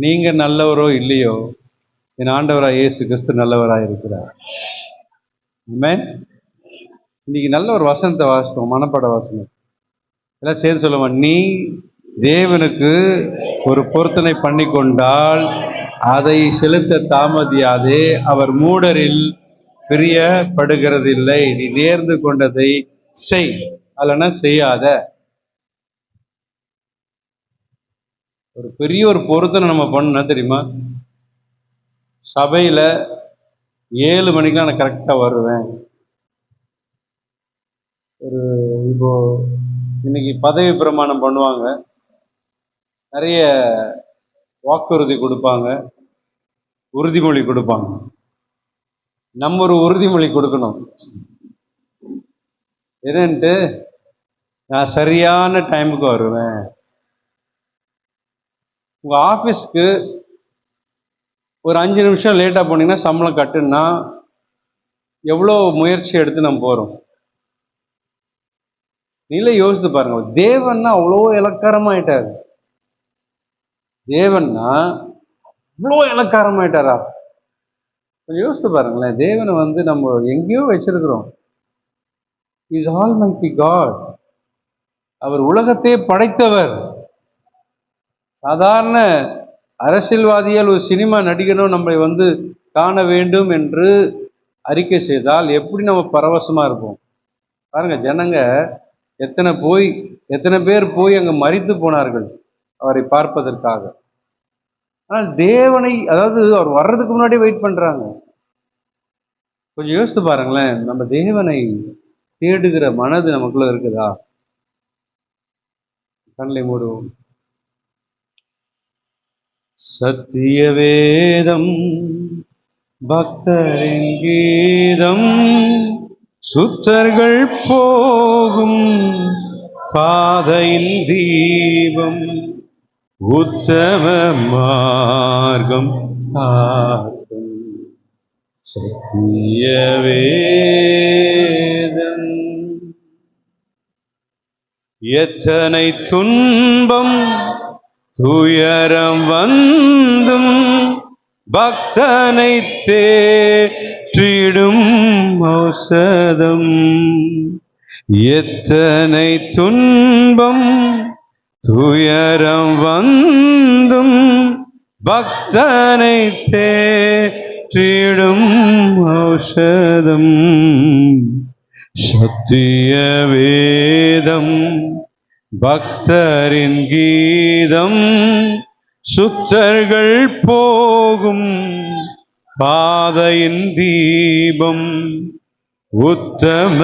நீங்க நல்லவரோ இல்லையோ, என் ஆண்டவராய் இயேசு கிறிஸ்து நல்லவராய் இருக்கிறார். ஆமென். இன்னைக்கு நல்ல ஒரு வசனத்தை வாசித்தோம், மனப்பாட வசனம். எல்லாம் சேர்ந்து சொல்லுவோம். நீ தேவனுக்கு ஒரு பொருத்தனை பண்ணி கொண்டால் அதை செலுத்த தாமதியாதே, அவர் மூடரில் பிரியப்படுகிறதில்லை. நீ நேர்ந்து கொண்டதை செய், அல்லனா செய்யாத. ஒரு பெரிய ஒரு பொருத்தனை நம்ம பண்ண தெரியுமா? சபையில 7 மணிக்கெல்லாம் நான் கரெக்டா வருவேன். ஒரு இப்போ இன்னைக்கு பதவி பிரமாணம் பண்ணுவாங்க, நிறைய வாக்குறுதி கொடுப்பாங்க, உறுதிமொழி கொடுப்பாங்க. நம்ம ஒரு உறுதிமொழி கொடுக்கணும். என்னன்ட்டு, நான் சரியான டைமுக்கு வருவேன். உங்க ஆபீஸ்க்கு ஒரு 5 நிமிஷம் லேட்டா போனீங்கன்னா சம்பளம் கட்டுன்னா எவ்வளோ முயற்சி எடுத்து நம்ம போறோம். நீங்களே யோசித்து பாருங்க. தேவன்னா அவ்வளோ இலக்காரமாயிட்டாரு. தேவன்னா இவ்வளோ இலக்காரமாயிட்டாரா? கொஞ்சம் யோசித்து பாருங்களேன். தேவனை வந்து நம்ம எங்கேயோ வச்சிருக்கிறோம். Is almighty God. அவர் உலகத்தையே படைத்தவர். சாதாரண அரசியல்வாதியால் ஒரு சினிமா நடிகனும் நம்மை வந்து காண வேண்டும் என்று அறிக்கை செய்தால் எப்படி நம்ம பரவசமா இருப்போம் பாருங்க. ஜனங்க எத்தனை பேர் போய் அங்க மரித்து போனார்கள் அவரை பார்ப்பதற்காக. ஆனால் தேவனை, அதாவது அவர் வர்றதுக்கு முன்னாடி வெயிட் பண்றாங்க. கொஞ்சம் யோசித்து பாருங்களேன். நம்ம தேவனை தேடுகிற மனது நமக்குள்ள இருக்குதா? கண்களை மூடுவோம். சத்திய வேதம் பக்தரின் கீதம், சுத்தர்கள் போகும் பாதையின் தீபம், உத்தம மார்க்கம் காட்டும் சத்திய வேதம். எத்தனை துன்பம் துயரம் வந்தும் பக்தனை தேற்றிடும் ஔஷதம். எத்தனை துன்பம் துயரம் வந்தும் பக்தனை தேற்றிடும் ஔஷதம். சத்திய வேதம் பக்தரின் கீதம், சுத்தர்கள் போகும் பாதையின் தீபம், உத்தம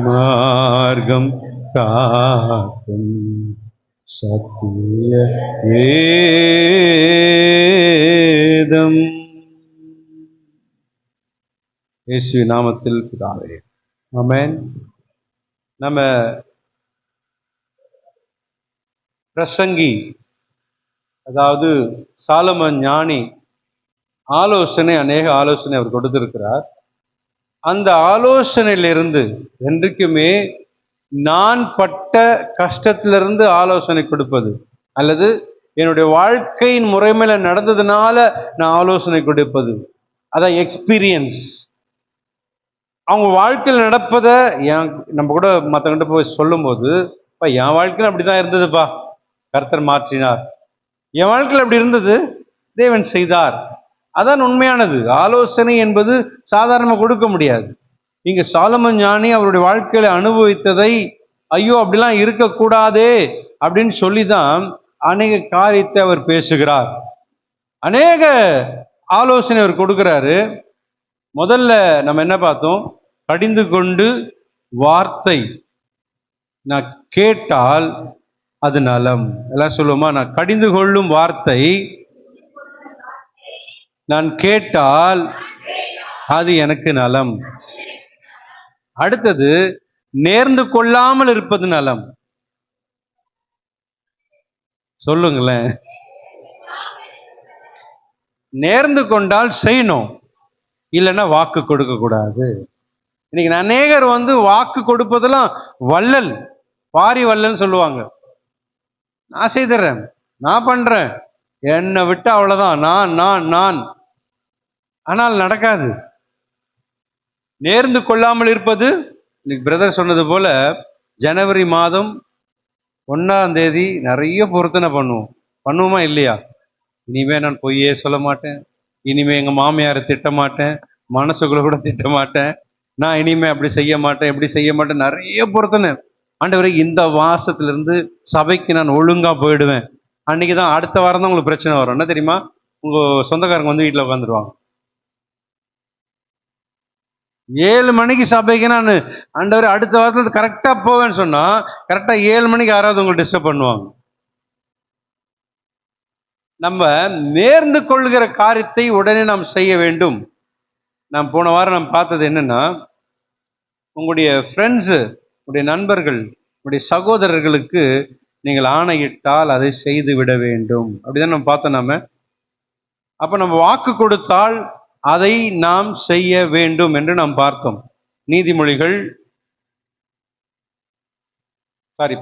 மார்க்கம் காட்டும் சத்திய வேதம். இயேசு நாமத்தில் பிதாவே, ஆமென். நம்ம பிரசங்கி, அதாவது சாலமன் ஞானி அநேக ஆலோசனை அவர் கொடுத்திருக்கிறார். அந்த ஆலோசனையிலிருந்து என்றைக்குமே நான் பட்ட கஷ்டத்திலிருந்து ஆலோசனை கொடுப்பது, அல்லது என்னுடைய வாழ்க்கையின் முறைமையில நடந்ததுனால நான் ஆலோசனை கொடுப்பது, அதான் எக்ஸ்பீரியன்ஸ். அவங்க வாழ்க்கையில் நடப்பதை நம்ம கூட மற்றவங்கிட்ட போய் சொல்லும் போது, என் வாழ்க்கையில் அப்படிதான் இருந்ததுப்பா, கர்த்தர் மாற்றினார். என் வாழ்க்கையில் அப்படி இருந்தது, தேவன் செய்தார். அதான் உண்மையானது. ஆலோசனை என்பது சாதாரணமாக கொடுக்க முடியாது. இங்க சாலமன் ஞானி அவருடைய வாழ்க்கையில அனுபவித்ததை, ஐயோ அப்படிலாம் இருக்கக்கூடாதே அப்படின்னு சொல்லிதான் அநேக காரியத்தை அவர் பேசுகிறார். அநேக ஆலோசனை அவர் கொடுக்கிறாரு. முதல்ல நம்ம என்ன பார்த்தோம்? கடிந்து கொண்டு வார்த்தை நான் கேட்டால் அது நலம். எல்லாம் சொல்லுவோமா? நான் கடிந்து கொள்ளும் வார்த்தை நான் கேட்டால் அது எனக்கு நலம். அடுத்தது, நேர்ந்து கொள்ளாமல் இருப்பது நலம். சொல்லுங்களேன். நேர்ந்து கொண்டால் செய்யணும், இல்லைன்னா வாக்கு கொடுக்க கூடாது. இன்னைக்கு அநேகர் வாக்கு கொடுப்பதெல்லாம் வள்ளல், பாரி வள்ளல் சொல்லுவாங்க. நான் செய்துறேன், நான் பண்றேன், என்னை விட்டு அவ்வளவுதான், நான் நான் நான். ஆனால் நடக்காது. நேர்ந்து கொள்ளாமல் இருப்பது, இன்னைக்கு பிரதர் சொன்னது போல ஜனவரி மாதம் 1ஆம் தேதி நிறைய பொருத்தனை பண்ணுவோமா இல்லையா? இனிமே நான் பொய்யே சொல்ல மாட்டேன், இனிமே எங்க மாமியாரை திட்ட மாட்டேன், மனசுக்குள்ள கூட திட்ட மாட்டேன், நான் இனிமே அப்படி செய்ய மாட்டேன், எப்படி செய்ய மாட்டேன், நிறைய பொருத்தனை. ஆண்டவரே இந்த மாசத்திலிருந்து சபைக்கு நான் ஒழுங்கா போயிடுவேன். அன்னைக்குதான் அடுத்த வாரம் தான் உங்களுக்கு பிரச்சனை வரும். என்ன தெரியுமா? உங்க சொந்தக்காரங்க வந்து வீட்டில் உட்காந்துருவாங்க. 7 மணிக்கு சபைக்கு நான் ஆண்டவர் அடுத்த வாரத்துல கரெக்டா போவேன்னு சொன்னா, கரெக்டா 7 மணிக்கு யாராவது உங்களை டிஸ்டர்ப் பண்ணுவாங்க. நம்ம நேர்ந்து கொள்கிற காரியத்தை உடனே நாம் செய்ய வேண்டும். நான் போன வாரம் நாம் பார்த்தது என்னன்னா, உங்களுடைய ஃப்ரெண்ட்ஸு, உங்களுடைய நண்பர்கள், உங்களுடைய சகோதரர்களுக்கு நீங்கள் ஆணையிட்டால் அதை செய்து விட வேண்டும். அப்படிதான் நம்ம பார்த்தோம். அப்ப நம்ம வாக்கு கொடுத்தால் அதை நாம் செய்ய வேண்டும் என்று நாம் பார்த்தோம். நீதிமொழிகள்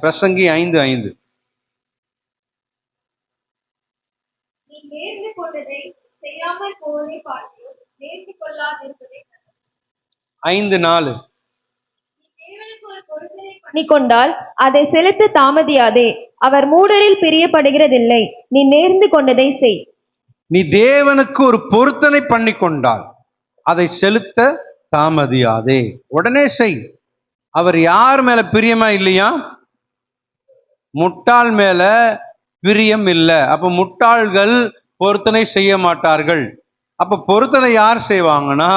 பிரசங்கி 5:5. கொண்டால் அதை செலுத்த தாமதியாதே. அவர் மூடரில் பிரியப்படுகிறதில்லை. நீ நேர்ந்து கொண்டதை செய். நீ தேவனுக்கு ஒரு பொருத்தனை பண்ணி கொண்டால் அதை செலுத்த தாமதியாதே, உடனே செய். அவர் யார் மேல பிரியமா இல்லையா? முட்டாள் மேல பிரியம் இல்லை. அப்ப முட்டாள்கள் பொருத்தனை செய்ய மாட்டார்கள். அப்ப பொருத்தனை யார் செய்வாங்கன்னா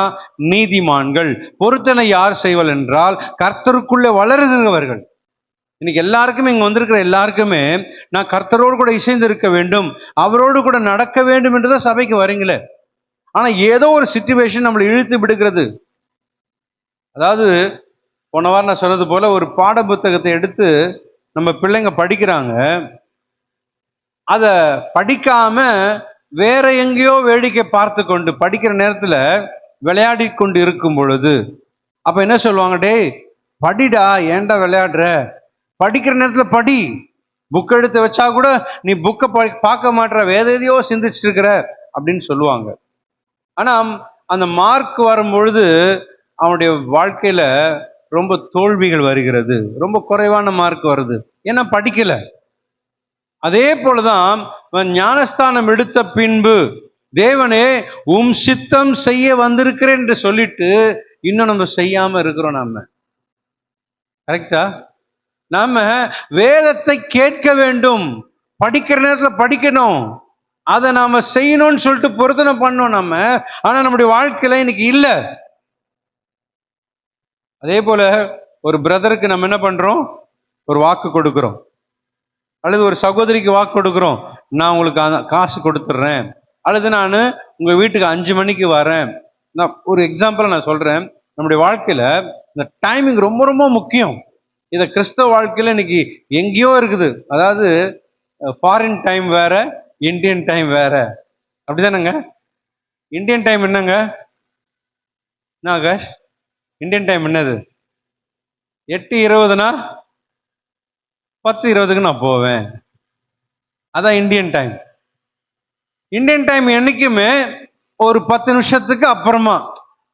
நீதிமான்கள். பொருத்தனை யார் செய்வாள் என்றால் கர்த்தருக்குள்ளே வளருகிறவர்கள். இன்னைக்கு எல்லாருக்குமே, இங்க வந்திருக்கிற எல்லாருக்குமே நான் கர்த்தரோடு கூட இசைந்து இருக்க வேண்டும், அவரோடு கூட நடக்க வேண்டும் என்றுதான் சபைக்கு வரீங்களே. ஆனா ஏதோ ஒரு சிச்சுவேஷன் நம்மளை இழுத்து விடுகிறது. அதாவது போன வாரம் நான் சொன்னது போல ஒரு பாட புத்தகத்தை எடுத்து நம்ம பிள்ளைங்க படிக்கிறாங்க. அத படிக்காம வேற எங்கேயோ வேடிக்கை பார்த்து கொண்டு படிக்கிற நேரத்துல விளையாடி கொண்டு இருக்கும் பொழுது அப்ப என்ன சொல்லுவாங்க, டேய் படிடா, ஏன்டா விளையாடுற, படிக்கிற நேரத்துல படி, புக் எடுத்து வச்சா கூட நீ புக்கை பார்க்க மாட்டற, வேற எதையோ சிந்திச்சுட்டு இருக்கிற அப்படின்னு சொல்லுவாங்க. ஆனா அந்த மார்க் வரும் பொழுது அவனுடைய வாழ்க்கையில ரொம்ப தோல்விகள் வருகிறது, ரொம்ப குறைவான மார்க் வருது, ஏன்னா படிக்கல. அதே போலதான் ஞானஸ்தானம் எடுத்த பின்பு தேவனே உம் சித்தம் செய்ய வந்திருக்கிறேன் என்று சொல்லிட்டு இன்னும் நம்ம செய்யாம இருக்கிறோம். நாம கரெக்டா? நாம வேதத்தை கேட்க வேண்டும், படிக்கிற நேரத்துல படிக்கணும், அதை நாம செய்யணும்னு சொல்லிட்டு பொருத்தனை பண்ணோம் நம்ம. ஆனா நம்முடைய வாழ்க்கையில இன்னைக்கு இல்ல. அதே போல ஒரு பிரதருக்கு நம்ம என்ன பண்றோம், ஒரு வாக்கு கொடுக்கிறோம், அல்லது ஒரு சகோதரிக்கு வாக்கு கொடுக்கிறோம், நான் உங்களுக்கு காசு கொடுத்துட்றேன், அல்லது நான் உங்க வீட்டுக்கு 5 மணிக்கு வரேன். நான் ஒரு எக்ஸாம்பிள் நான் சொல்றேன். நம்முடைய வாழ்க்கையில இந்த டைமிங் ரொம்ப ரொம்ப முக்கியம். இதை கிறிஸ்தவ வாழ்க்கையில இன்னைக்கு எங்கேயோ இருக்குது. அதாவது ஃபாரின் டைம் வேற, இந்தியன் டைம் வேற, அப்படிதானங்க? இந்தியன் டைம் என்னங்க? இந்தியன் டைம் என்னது? 8:20னா 10:20க்கு நான் போவேன், அதான் இந்தியன் டைம். இந்தியன் டைம் என்னைக்குமே ஒரு 10 நிமிஷத்துக்கு அப்புறமா,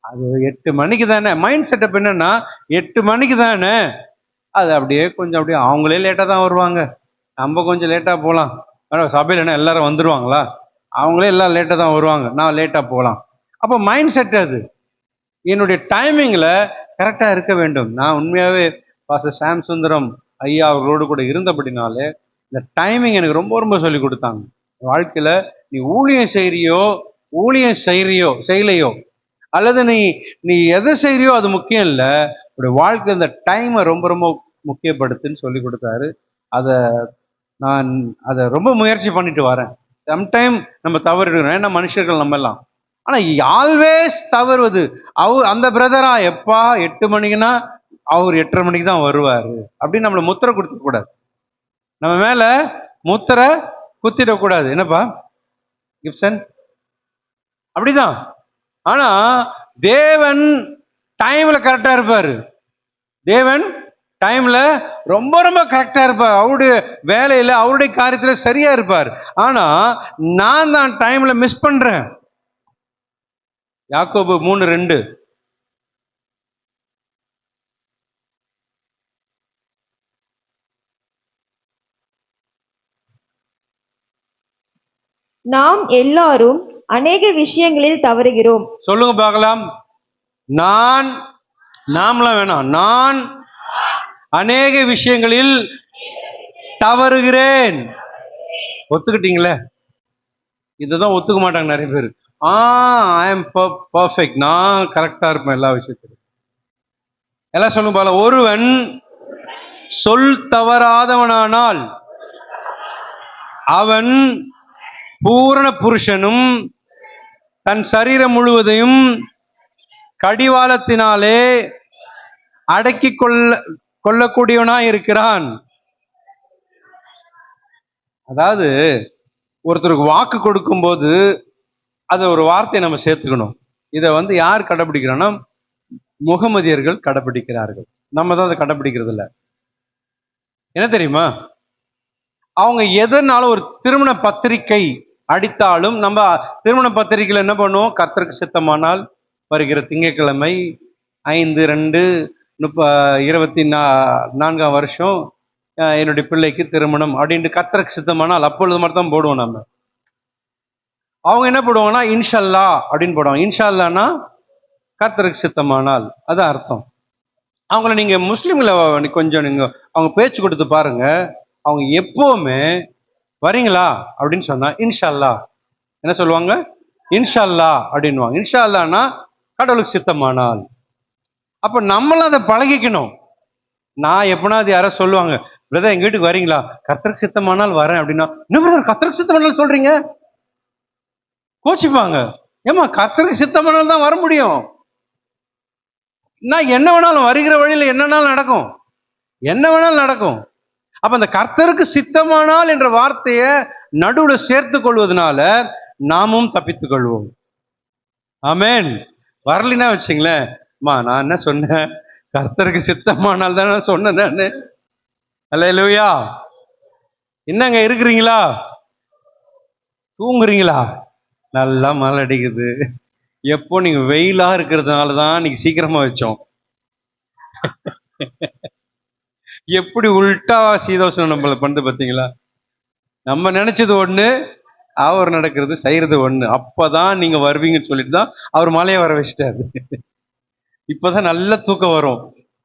அது 8 மணிக்கு தானே. மைண்ட் செட்டப் என்னன்னா 8 மணிக்கு தானே, அது அப்படியே கொஞ்சம் அப்படியே அவங்களே லேட்டாக தான் வருவாங்க, நம்ம கொஞ்சம் லேட்டாக போகலாம். சபையில் என்ன எல்லாரும் வந்துடுவாங்களா? அவங்களே எல்லாம் லேட்டாக தான் வருவாங்க, நான் லேட்டாக போகலாம். அப்போ மைண்ட் செட் அது. என்னுடைய டைமிங்கில் கரெக்டாக இருக்க வேண்டும். நான் உண்மையாகவே பாஸ்டர் சாம் சுந்தரம் ஐயா அவர்களோடு கூட இருந்தபடினாலே இந்த டைமிங் எனக்கு ரொம்ப ரொம்ப சொல்லி கொடுத்தாங்க. வாழ்க்கையில் நீ ஊழியம் செய்யலையோ அல்லது நீ எதை செய்யறியோ அது முக்கியம் இல்லை, உடைய வாழ்க்கை இந்த டைமை ரொம்ப ரொம்ப முக்கியப்படுத்துன்னு சொல்லி கொடுத்தாரு. அதை ரொம்ப முயற்சி பண்ணிட்டு வரேன். சம்டைம் நம்ம தவறிடுறோம், ஏன்னா மனுஷர்கள் நம்ம எல்லாம். ஆனா ஆல்வேஸ் தவறுவது அந்த பிரதரா எப்பா 8 மணிக்குன்னா அவர் 8:30 மணிக்கு தான் வருவாரு அப்படின்னு நம்மளை முத்திரை கொடுக்க கூடாது, நம்ம மேல முத்திரை குத்திடக்கூடாது. என்னப்பா கிப்சன்? அப்படிதான். ஆனா தேவன் டைம்ல கரெக்டா இருப்பாரு. தேவன் டைம்ல ரொம்ப ரொம்ப கரெக்டா இருப்பார். அவருடைய வேலையில அவருடைய காரியத்துல சரியா இருப்பார். ஆனா நான் தான் டைம்ல மிஸ் பண்றேன். யாக்கோபு 3:2. நாம் எல்லாரும் அநேக விஷயங்களில் தவறுகிறோம். சொல்லுங்க பார்க்கலாம். நாம்லாம் வேணாம். நான் அநேக விஷயங்களில் தவறுகிறேன். ஒத்துக்கிட்டீங்களே? இதுதான் ஒத்துக்க மாட்டாங்க நிறைய பேர். ஐ எம் பர்ஃபெக்ட், நான் கரெக்டா இருப்பேன் எல்லா விஷயத்திலும். எல்லாம் சொல்லுங்க பால. ஒருவன் சொல் தவறாதவனானால் அவன் பூரண புருஷனும் தன் சரீரம் முழுவதையும் கடிவாளத்தினாலே அடக்கி கொள்ளக்கூடியவனாய் இருக்கிறான். அதாவது ஒருத்தருக்கு வாக்கு கொடுக்கும் போது அதை ஒரு வார்த்தையை நம்ம சேர்த்துக்கணும். இதை யார் கடைபிடிக்கிறான்னா முகமதியர்கள் கடைபிடிக்கிறார்கள். நம்ம தான் அதை கடைபிடிக்கிறது இல்லை. என்ன தெரியுமா? அவங்க எதனாலும் ஒரு திருமண பத்திரிகை அடித்தாலும் நம்ம திருமண பத்திரிகையில் என்ன பண்ணுவோம்? கர்த்தருக்கு சித்தமானால் வருகிற திங்கட்கிழமை 5/2/24 வருஷம் என்னுடைய பிள்ளைக்கு திருமணம் அப்படின்ட்டு கர்த்தருக்கு சித்தமானால் அப்பொழுது மட்டும் தான் போடுவோம் நம்ம. அவங்க என்ன போடுவாங்கன்னா இன்ஷல்லா அப்படின்னு போடுவாங்க. இன்ஷால்லானா கர்த்தருக்கு சித்தமானால், அதான் அர்த்தம். அவங்கள நீங்க முஸ்லீம்ல கொஞ்சம் நீங்க அவங்க பேச்சு கொடுத்து பாருங்க. அவங்க எப்பவுமே வரீங்களா அப்படின்னு சொன்னா இன்ஷல்லா என்ன சொல்லுவாங்க? இன்ஷல்லா அப்படின்வாங்க. இன்ஷா அல்லானா கடவுளுக்கு சித்தமானால். அப்ப நம்மளும் அதை பழகிக்கணும். நான் எப்பனாவது யாரோ சொல்லுவாங்க, பிரதர் எங்க வீட்டுக்கு வரீங்களா? கர்த்தருக்கு சித்தமானால் வரேன் அப்படின்னா, என்ன பிரதர் கர்த்தருக்கு சித்தமானால் சொல்றீங்க? கோச்சிப்பாங்க. ஏமா கர்த்தருக்கு சித்தமானால் தான் வர முடியும். நான் என்ன வேணாலும் வருகிற வழியில என்னன்னாலும் நடக்கும், என்ன வேணாலும் நடக்கும். அப்ப அந்த கர்த்தருக்கு சித்தமானால் என்ற வார்த்தையை நடுவுல சேர்த்து கொள்வதனால நாமும் தப்பித்துக் கொள்வோம். ஆமென். வரலினா வச்சுங்களேன், நான் என்ன சொன்னேன்? கர்த்தருக்கு சித்தமானால் தானே சொன்னேன் நானு. அல்லேலூயா. என்னங்க இருக்கிறீங்களா? தூங்குறீங்களா? நல்லா மழை அடிக்குது. எப்போ நீங்க வெயிலா இருக்கிறதுனால தான் நீங்க சீக்கிரமா வச்சோம். எப்படி உள்டா சீதோஷனம் நம்மள பண்ணு பார்த்தீங்களா? நம்ம நினைச்சது ஒண்ணு, அவர் நடக்கிறது செய்யறது ஒண்ணு. அப்பதான் நீங்க வருவீங்கன்னு சொல்லிட்டு தான் அவர் மழையை வர வச்சிட்டாரு. இப்பதான் நல்ல தூக்கம் வரும்.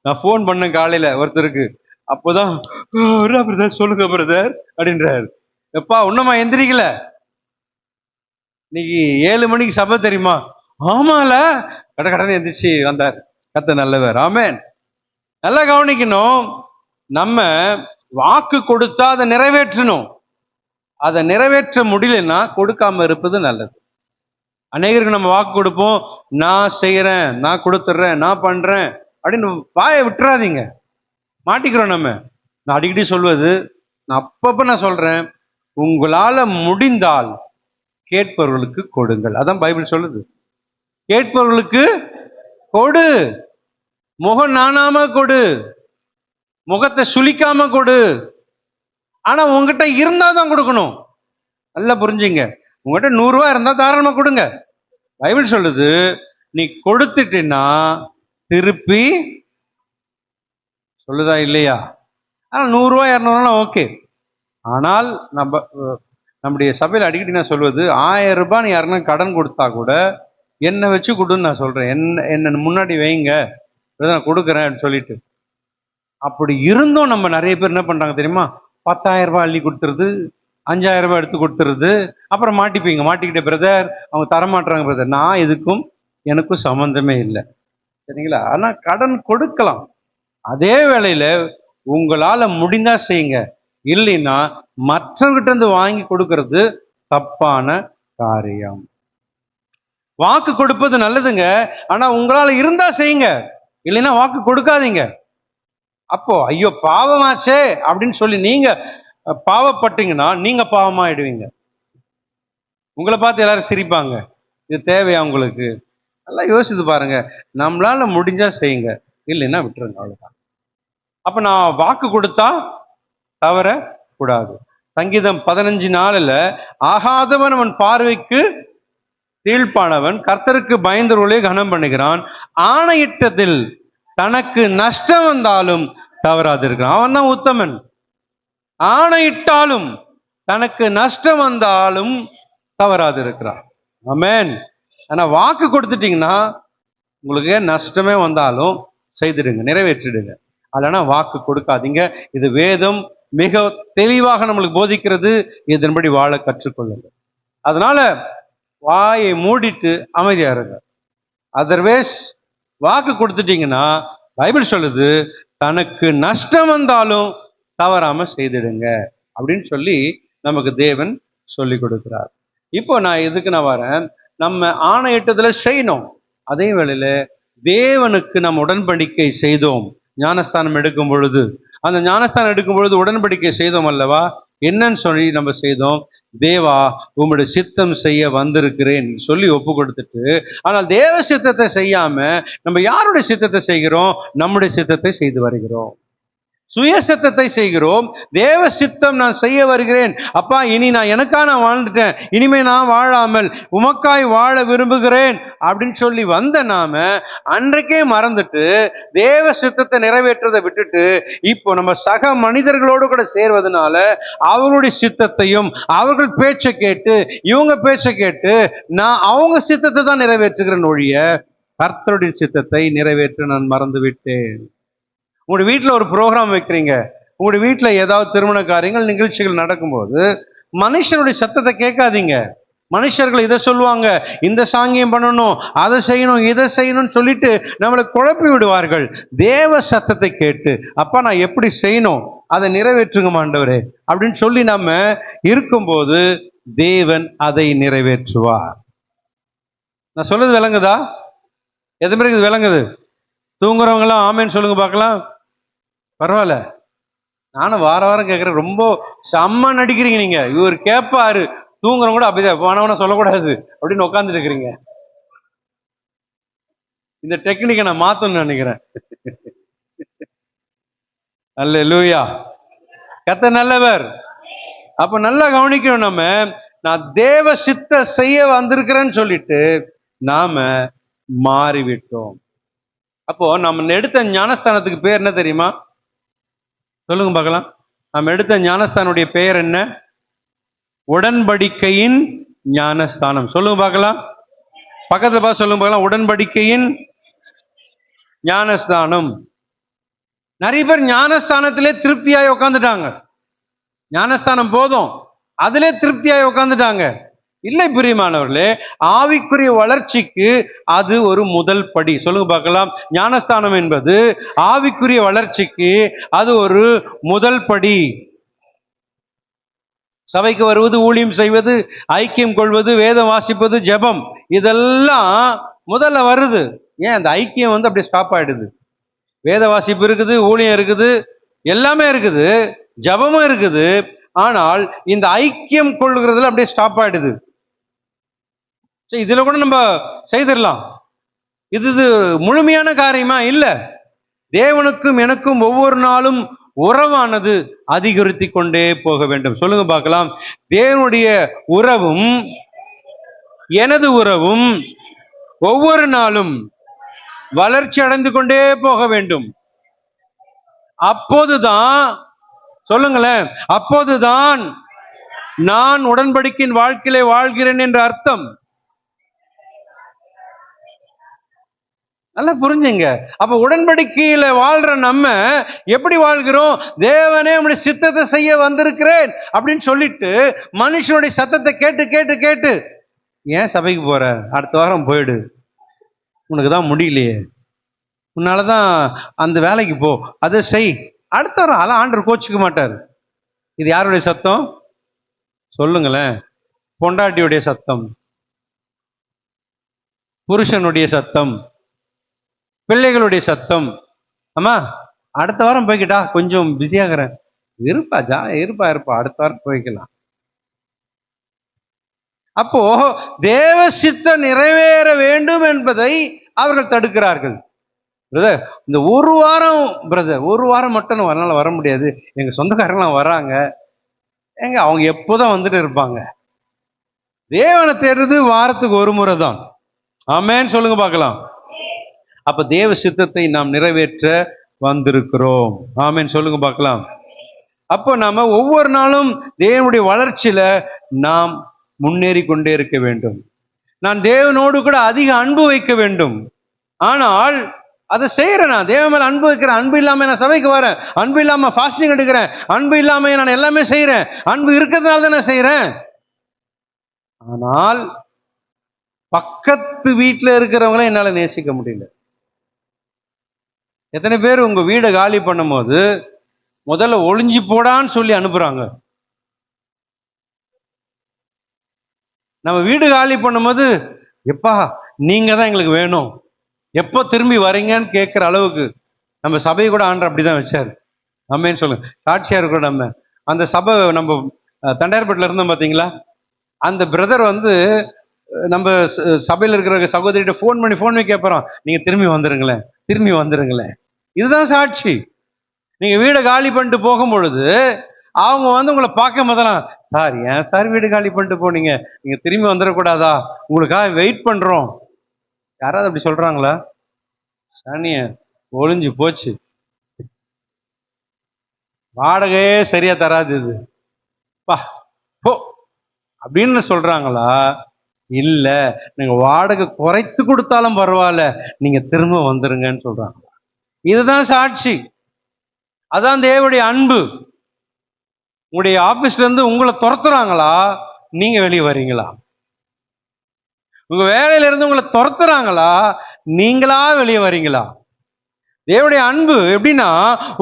நான் போன் பண்ணேன் காலையில ஒருத்தருக்கு. அப்போதான் பிரதர் சொல்லுங்க பிரதர் அப்படின்றாரு. எப்பா ஒண்ணுமா எந்திரிக்கல? இன்னைக்கு 7 மணிக்கு சபை தெரியுமா? ஆமால. கடனை எந்திரிச்சு வந்தார். கத்த நல்லவர். ஆமென். நல்லா கவனிக்கணும். நம்ம வாக்கு கொடுத்தா அதை நிறைவேற்றணும். அதை நிறைவேற்ற முடியலன்னா கொடுக்காம இருப்பது நல்லது. அநேகருக்கு நம்ம வாக்கு கொடுப்போம், நான் செய்யறேன், நான் கொடுத்துட்றேன், நான் பண்றேன் அப்படின்னு வாயை விட்டுறாதீங்க. மாட்டிக்கிறோம் நம்ம. நான் அடிக்கடி சொல்வது, நான் அப்பப்ப நான் சொல்றேன், உங்களால முடிந்தால் கேட்பவர்களுக்கு கொடுங்கள். அதான் பைபிள் சொல்லுது. கேட்பவர்களுக்கு கொடு, முகம் நாணாம கொடு, முகத்தை சுளிக்காம கொடு. ஆனா உங்ககிட்ட இருந்தாதான் கொடுக்கணும். நல்லா புரிஞ்சுங்க. உங்ககிட்ட 100 ரூபாய் இருந்தா தாராளமா கொடுங்க. பைபிள் சொல்லுது, நீ கொடுத்துட்டீன்னா திருப்பி சொல்லுதா இல்லையா? ஆனா 100 ரூபாய் 200 ரூபாய் ஓகே. ஆனால் நம்முடைய சபையில் அடிக்கடி நான் சொல்வது, 1000 ரூபாய் நீ யாருன்னா கடன் கொடுத்தா கூட என்னை வச்சு கொடுன்னு நான் சொல்றேன். என்ன முன்னாடி வைங்க, நான் கொடுக்குறேன் அப்படின்னு சொல்லிட்டு. அப்படி இருந்தும் நம்ம நிறைய பேர் என்ன பண்றாங்க தெரியுமா? 10,000 ரூபாய் அள்ளி கொடுத்துருது, 5,000 ரூபாய் எடுத்து கொடுத்துருது. அப்புறம் மாட்டிக்கிட்ட பிரதர், அவங்க தரமாட்டுறாங்க பிரதர். நான் இதுக்கும் எனக்கும் சம்பந்தமே இல்லை, சரிங்களா? ஆனா கடன் கொடுக்கலாம். அதே வேளையில உங்களால முடிந்தா செய்யுங்க, இல்லைன்னா மற்றவங்கிட்ட இருந்து வாங்கி கொடுக்கறது தப்பான காரியம். வாக்கு கொடுப்பது நல்லதுங்க, ஆனா உங்களால இருந்தா செய்யுங்க, இல்லைன்னா வாக்கு கொடுக்காதீங்க. அப்போ ஐயோ பாவமாச்சே அப்படின்னு சொல்லி நீங்க பாவப்பட்டீங்கன்னா நீங்க பாவமாயிடுவீங்க. உங்களை பார்த்து எல்லாரும் சிரிப்பாங்க. இது தேவையா உங்களுக்கு? நல்லா யோசித்து பாருங்க. நம்மளால முடிஞ்சா செய்யுங்க, இல்லைன்னா விட்டுருங்க, அவ்வளவுதான். அப்ப நான் வாக்கு கொடுத்தா தவற கூடாது. சங்கீதம் 15:4 ஆகாதவன் அவன் பார்வைக்கு கீழ்ப்பானவன், கர்த்தருக்கு பயந்தவர்களே கனம் பண்ணுகிறான், ஆணையிட்டதில் தனக்கு நஷ்டம் வந்தாலும் தவறாதிருக்கிறான். அவன் தான் உத்தமன். ஆணையிட்டாலும் தனக்கு நஷ்டம் வந்தாலும் தவறாதிருக்கிறான். ஆமென். ஆனா வாக்கு கொடுத்துட்டீங்கன்னா உங்களுக்கு நஷ்டமே வந்தாலும் செய்திடுங்க, நிறைவேற்றிடுங்க. அதனா வாக்கு கொடுக்காதீங்க. இது வேதம் மிக தெளிவாக நம்மளுக்கு போதிக்கிறது. இதன்படி வாழ கற்றுக்கொள்ளுங்க. அதனால வாயை மூடிட்டு அமைதியா இருங்க. அதர்வைஸ் வாக்கு கொடுத்துட்டீங்கன்னா பைபிள் சொல்லுது தனக்கு நஷ்டம் வந்தாலும் தவறாம செய்திடுங்க அப்படின்னு சொல்லி நமக்கு தேவன் சொல்லி கொடுக்கிறார். இப்போ நான் எதுக்கு நான் வரேன், நம்ம ஆணையிட்டதுல செய்யணும். அதே வேளையில தேவனுக்கு நம்ம உடன்படிக்கை செய்தோம். ஞானஸ்தானம் எடுக்கும் பொழுது, அந்த ஞானஸ்தானம் எடுக்கும் பொழுது உடன்படிக்கை செய்தோம் அல்லவா? என்னன்னு சொல்லி நம்ம செய்தோம், தேவா உம்முடைய சித்தம் செய்ய வந்திருக்கிறேன் சொல்லி ஒப்பு கொடுத்துட்டு, ஆனால் தேவ சித்தத்தை செய்யாம நம்ம யாருடைய சித்தத்தை செய்கிறோம்? நம்முடைய சித்தத்தை செய்து வருகிறோம். சுய சித்தத்தை செய்கிறோம். தேவ சித்தம் நான் செய்ய வருகிறேன் அப்பா, இனி நான் எனக்காக நான் வாழ்ந்துட்டேன், இனிமே நான் வாழாமல் உமக்காய் வாழ விரும்புகிறேன் அப்படின்னு சொல்லி வந்த நாம அன்றைக்கே மறந்துட்டு தேவ சித்தத்தை நிறைவேற்றதை விட்டுட்டு இப்போ நம்ம சக மனிதர்களோடு கூட சேர்வதனால அவர்களுடைய சித்தத்தையும் அவர்கள் பேச்சை கேட்டு இவங்க பேச்சை கேட்டு நான் அவங்க சித்தத்தை தான் நிறைவேற்றுகிறேன் ஒழிய கர்த்தருடைய சித்தத்தை நிறைவேற்ற நான் மறந்து விட்டேன். உங்களுடைய வீட்டில் ஒரு ப்ரோக்ராம் வைக்கிறீங்க, உங்களுடைய வீட்டில் ஏதாவது திருமண காரியங்கள் நிகழ்ச்சிகள் நடக்கும்போது மனுஷனுடைய சத்தத்தை கேட்காதீங்க. மனுஷர்கள் இதை சொல்லுவாங்க, இந்த சாங்கியம் பண்ணணும், அதை செய்யணும், இதை செய்யணும்னு சொல்லிட்டு நம்மளை குழப்பி விடுவார்கள். தேவ சத்தத்தை கேட்டு அப்பா நான் எப்படி செய்யணும், அதை நிறைவேற்றுங்க ஆண்டவரே அப்படின்னு சொல்லி நம்ம இருக்கும்போது தேவன் அதை நிறைவேற்றுவார். நான் சொல்றது விளங்குதா? எது மாதிரி இது விளங்குது? தூங்குறவங்களாம் ஆமேன்னு சொல்லுங்க பார்க்கலாம். பரவாயில்ல, நானும் வார வாரம் கேட்குறேன். ரொம்ப செம்ம நடிக்கிறீங்க நீங்க. இவர் கேட்பாரு, தூங்குறவங்க கூட அப்படிதான் வேணவன சொல்லக்கூடாது அப்படின்னு உட்காந்துட்டு இருக்கிறீங்க. இந்த டெக்னிக்கை நான் மாத்தணும்னு நினைக்கிறேன். அல்லேலூயா. கர்த்தர் நல்லவர். அப்ப நல்லா கவனிக்கணும். நம்ம நான் தேவ சித்த செய்ய வந்திருக்கிறேன்னு சொல்லிட்டு நாம மாறிவிட்டோம். அப்போ நம்ம எடுத்த ஞானஸ்தானத்துக்கு பேர் என்ன தெரியுமா? சொல்லுங்க பார்க்கலாம். நம்ம எடுத்த ஞானஸ்தானுடைய பெயர் என்ன? உடன்படிக்கையின் ஞானஸ்தானம். சொல்லுங்க பார்க்கலாம். பக்கத்துல பார்த்து சொல்லுங்க பார்க்கலாம். உடன்படிக்கையின் ஞானஸ்தானம். நிறைய பேர் ஞானஸ்தானத்திலே திருப்தியாய் உட்காந்துட்டாங்க. ஞானஸ்தானம் போதும், அதிலே திருப்தியாய் உட்காந்துட்டாங்க. இல்லை பிரியமானவர்களே, ஆவிக்குரிய வளர்ச்சிக்கு அது ஒரு முதல் படி. சொல்லுங்க பார்க்கலாம். ஞானஸ்தானம் என்பது ஆவிக்குரிய வளர்ச்சிக்கு அது ஒரு முதல் படி. சபைக்கு வருவது, ஊழியம் செய்வது, ஐக்கியம் கொள்வது, வேதம் வாசிப்பது, ஜெபம், இதெல்லாம் முதல்ல வருது. ஏன் அந்த ஐக்கியம் அப்படியே ஸ்டாப் ஆயிடுது? வேத வாசிப்பு இருக்குது, ஊழியம் இருக்குது, எல்லாமே இருக்குது, ஜெபமும் இருக்குது. ஆனால் இந்த ஐக்கியம் கொள்ளுகிறதுல அப்படியே ஸ்டாப் ஆயிடுது. இதுல கூட நம்ம செய்திடலாம். இது முழுமையான காரியமா? இல்ல. தேவனுக்கும் எனக்கும் ஒவ்வொரு நாளும் உறவானது அதிகரித்து கொண்டே போக வேண்டும். சொல்லுங்க பார்க்கலாம். தேவனுடைய உறவும் எனது உறவும் ஒவ்வொரு நாளும் வளர்ச்சி அடைந்து கொண்டே போக வேண்டும். அப்போதுதான், சொல்லுங்களேன், அப்போதுதான் நான் உடன்படிக்கையின் வாழ்க்கையிலே வாழ்கிறேன் என்ற அர்த்தம். நல்லா புரிஞ்சுங்க. அப்ப உடன்படிக்கையில வாழ்ற நம்ம எப்படி வாழ்கிறோம்? தேவனே உம்முடைய சித்தத்தை செய்ய வந்திருக்கிறேன் அப்படின்னு சொல்லிட்டு மனுஷனுடைய சத்தத்தை கேட்டு கேட்டு கேட்டு, ஏன் சபைக்கு போற, அடுத்த வாரம் போயிடு, உனக்கு தான் முடியலையே, உன்னாலதான் அந்த வேலைக்கு போ, அதை செய், அடுத்த வாரம். அதெல்லாம் ஆண்டவர் கோச்சிக்க மாட்டார். இது யாருடைய சத்தம்? சொல்லுங்களேன். பொண்டாட்டியுடைய சத்தம், புருஷனுடைய சத்தம், பிள்ளைகளுடைய சத்தம். அம்மா அடுத்த வாரம் போய்கிட்டா, கொஞ்சம் பிஸியாகிறேன், இருப்பா இருப்பா அடுத்த வாரம் போய்க்கலாம். அப்போ தேவ சித்தம் நிறைவேற வேண்டும் என்பதை அவர்கள் தடுக்கிறார்கள். பிரதர் இந்த ஒரு வாரம் பிரதர், ஒரு வாரம் மட்டும் வரனால வர முடியாது, எங்க சொந்தக்காரங்களாம் வராங்க. ஏங்க அவங்க எப்போதான் வந்துட்டு இருப்பாங்க. தேவனை தேடுறது வாரத்துக்கு ஒரு முறை தான். ஆமென் சொல்லுங்க பார்க்கலாம். அப்ப தேவ சித்தத்தை நாம் நிறைவேற்ற வந்திருக்கிறோம். ஆமென் சொல்லுங்க பார்க்கலாம். அப்போ நாம ஒவ்வொரு நாளும் தேவனுடைய வளர்ச்சியில நாம் முன்னேறி கொண்டே இருக்க வேண்டும். நான் தேவனோடு கூட அதிக அன்பு வைக்க வேண்டும். ஆனால் அதை செய்யறேன். நான் தேவன் மேல அன்பு வைக்கிறேன். அன்பு இல்லாம நான் சபைக்கு வரேன், அன்பு இல்லாம ஃபாஸ்டிங் எடுக்கிறேன், அன்பு இல்லாம நான் எல்லாமே செய்யறேன். அன்பு இருக்கிறதுனால தான் நான் செய்யறேன். ஆனால் பக்கத்து வீட்டுல இருக்கிறவங்கள என்னால நேசிக்க முடியல. எத்தனை பேர் உங்க வீடை காலி பண்ணும் போது முதல்ல ஒளிஞ்சு போடான்னு சொல்லி அனுப்புறாங்க? நம்ம வீடு காலி பண்ணும்போது, எப்பா நீங்க தான் எங்களுக்கு வேணும், எப்போ திரும்பி வரீங்கன்னு கேட்குற அளவுக்கு நம்ம சபையை கூட ஆண்டர் அப்படிதான் வச்சாரு. ஆமென்னு சொல்லுங்க. சாட்சியா இருக்கிறோம். நம்ம அந்த சபை, நம்ம தண்டையார்பேட்டில் இருந்தோம் பார்த்தீங்களா, அந்த பிரதர் வந்து நம்ம சபையில் இருக்கிற சகோதரிகிட்ட ஃபோன் பண்ணி கேட்பறோம், நீங்க திரும்பி வந்துருங்களேன், திரும்பி வந்துருங்களேன். இதுதான் சாட்சி. நீங்க வீடை காலி பண்ணிட்டு போகும் பொழுது அவங்க வந்து உங்களை பார்க்க முதலாம், சார் ஏன் சார் வீடு காலி பண்ணிட்டு போனீங்க, நீங்க திரும்பி வந்துடக்கூடாதா, உங்களுக்காக வெயிட் பண்றோம். யாராவது அப்படி சொல்றாங்களா? சாணிய ஒளிஞ்சு போச்சு, வாடகையே சரியா தராது இது பா போ அப்படின்னு சொல்றாங்களா? இல்ல, நீங்க வாடகை குறைத்து கொடுத்தாலும் பரவாயில்ல, நீங்க திரும்ப வந்துருங்கன்னு சொல்றாங்களா? இதுதான் சாட்சி. அதான் தேவனுடைய அன்பு. உங்களுடைய ஆபீஸ்ல இருந்து உங்களை துரத்துறாங்களா, நீங்க வெளியே வர்றீங்களா? உங்க வேலையில இருந்து உங்களை துரத்துறாங்களா, நீங்களா வெளியே வர்றீங்களா? தேவனுடைய அன்பு எப்படின்னா,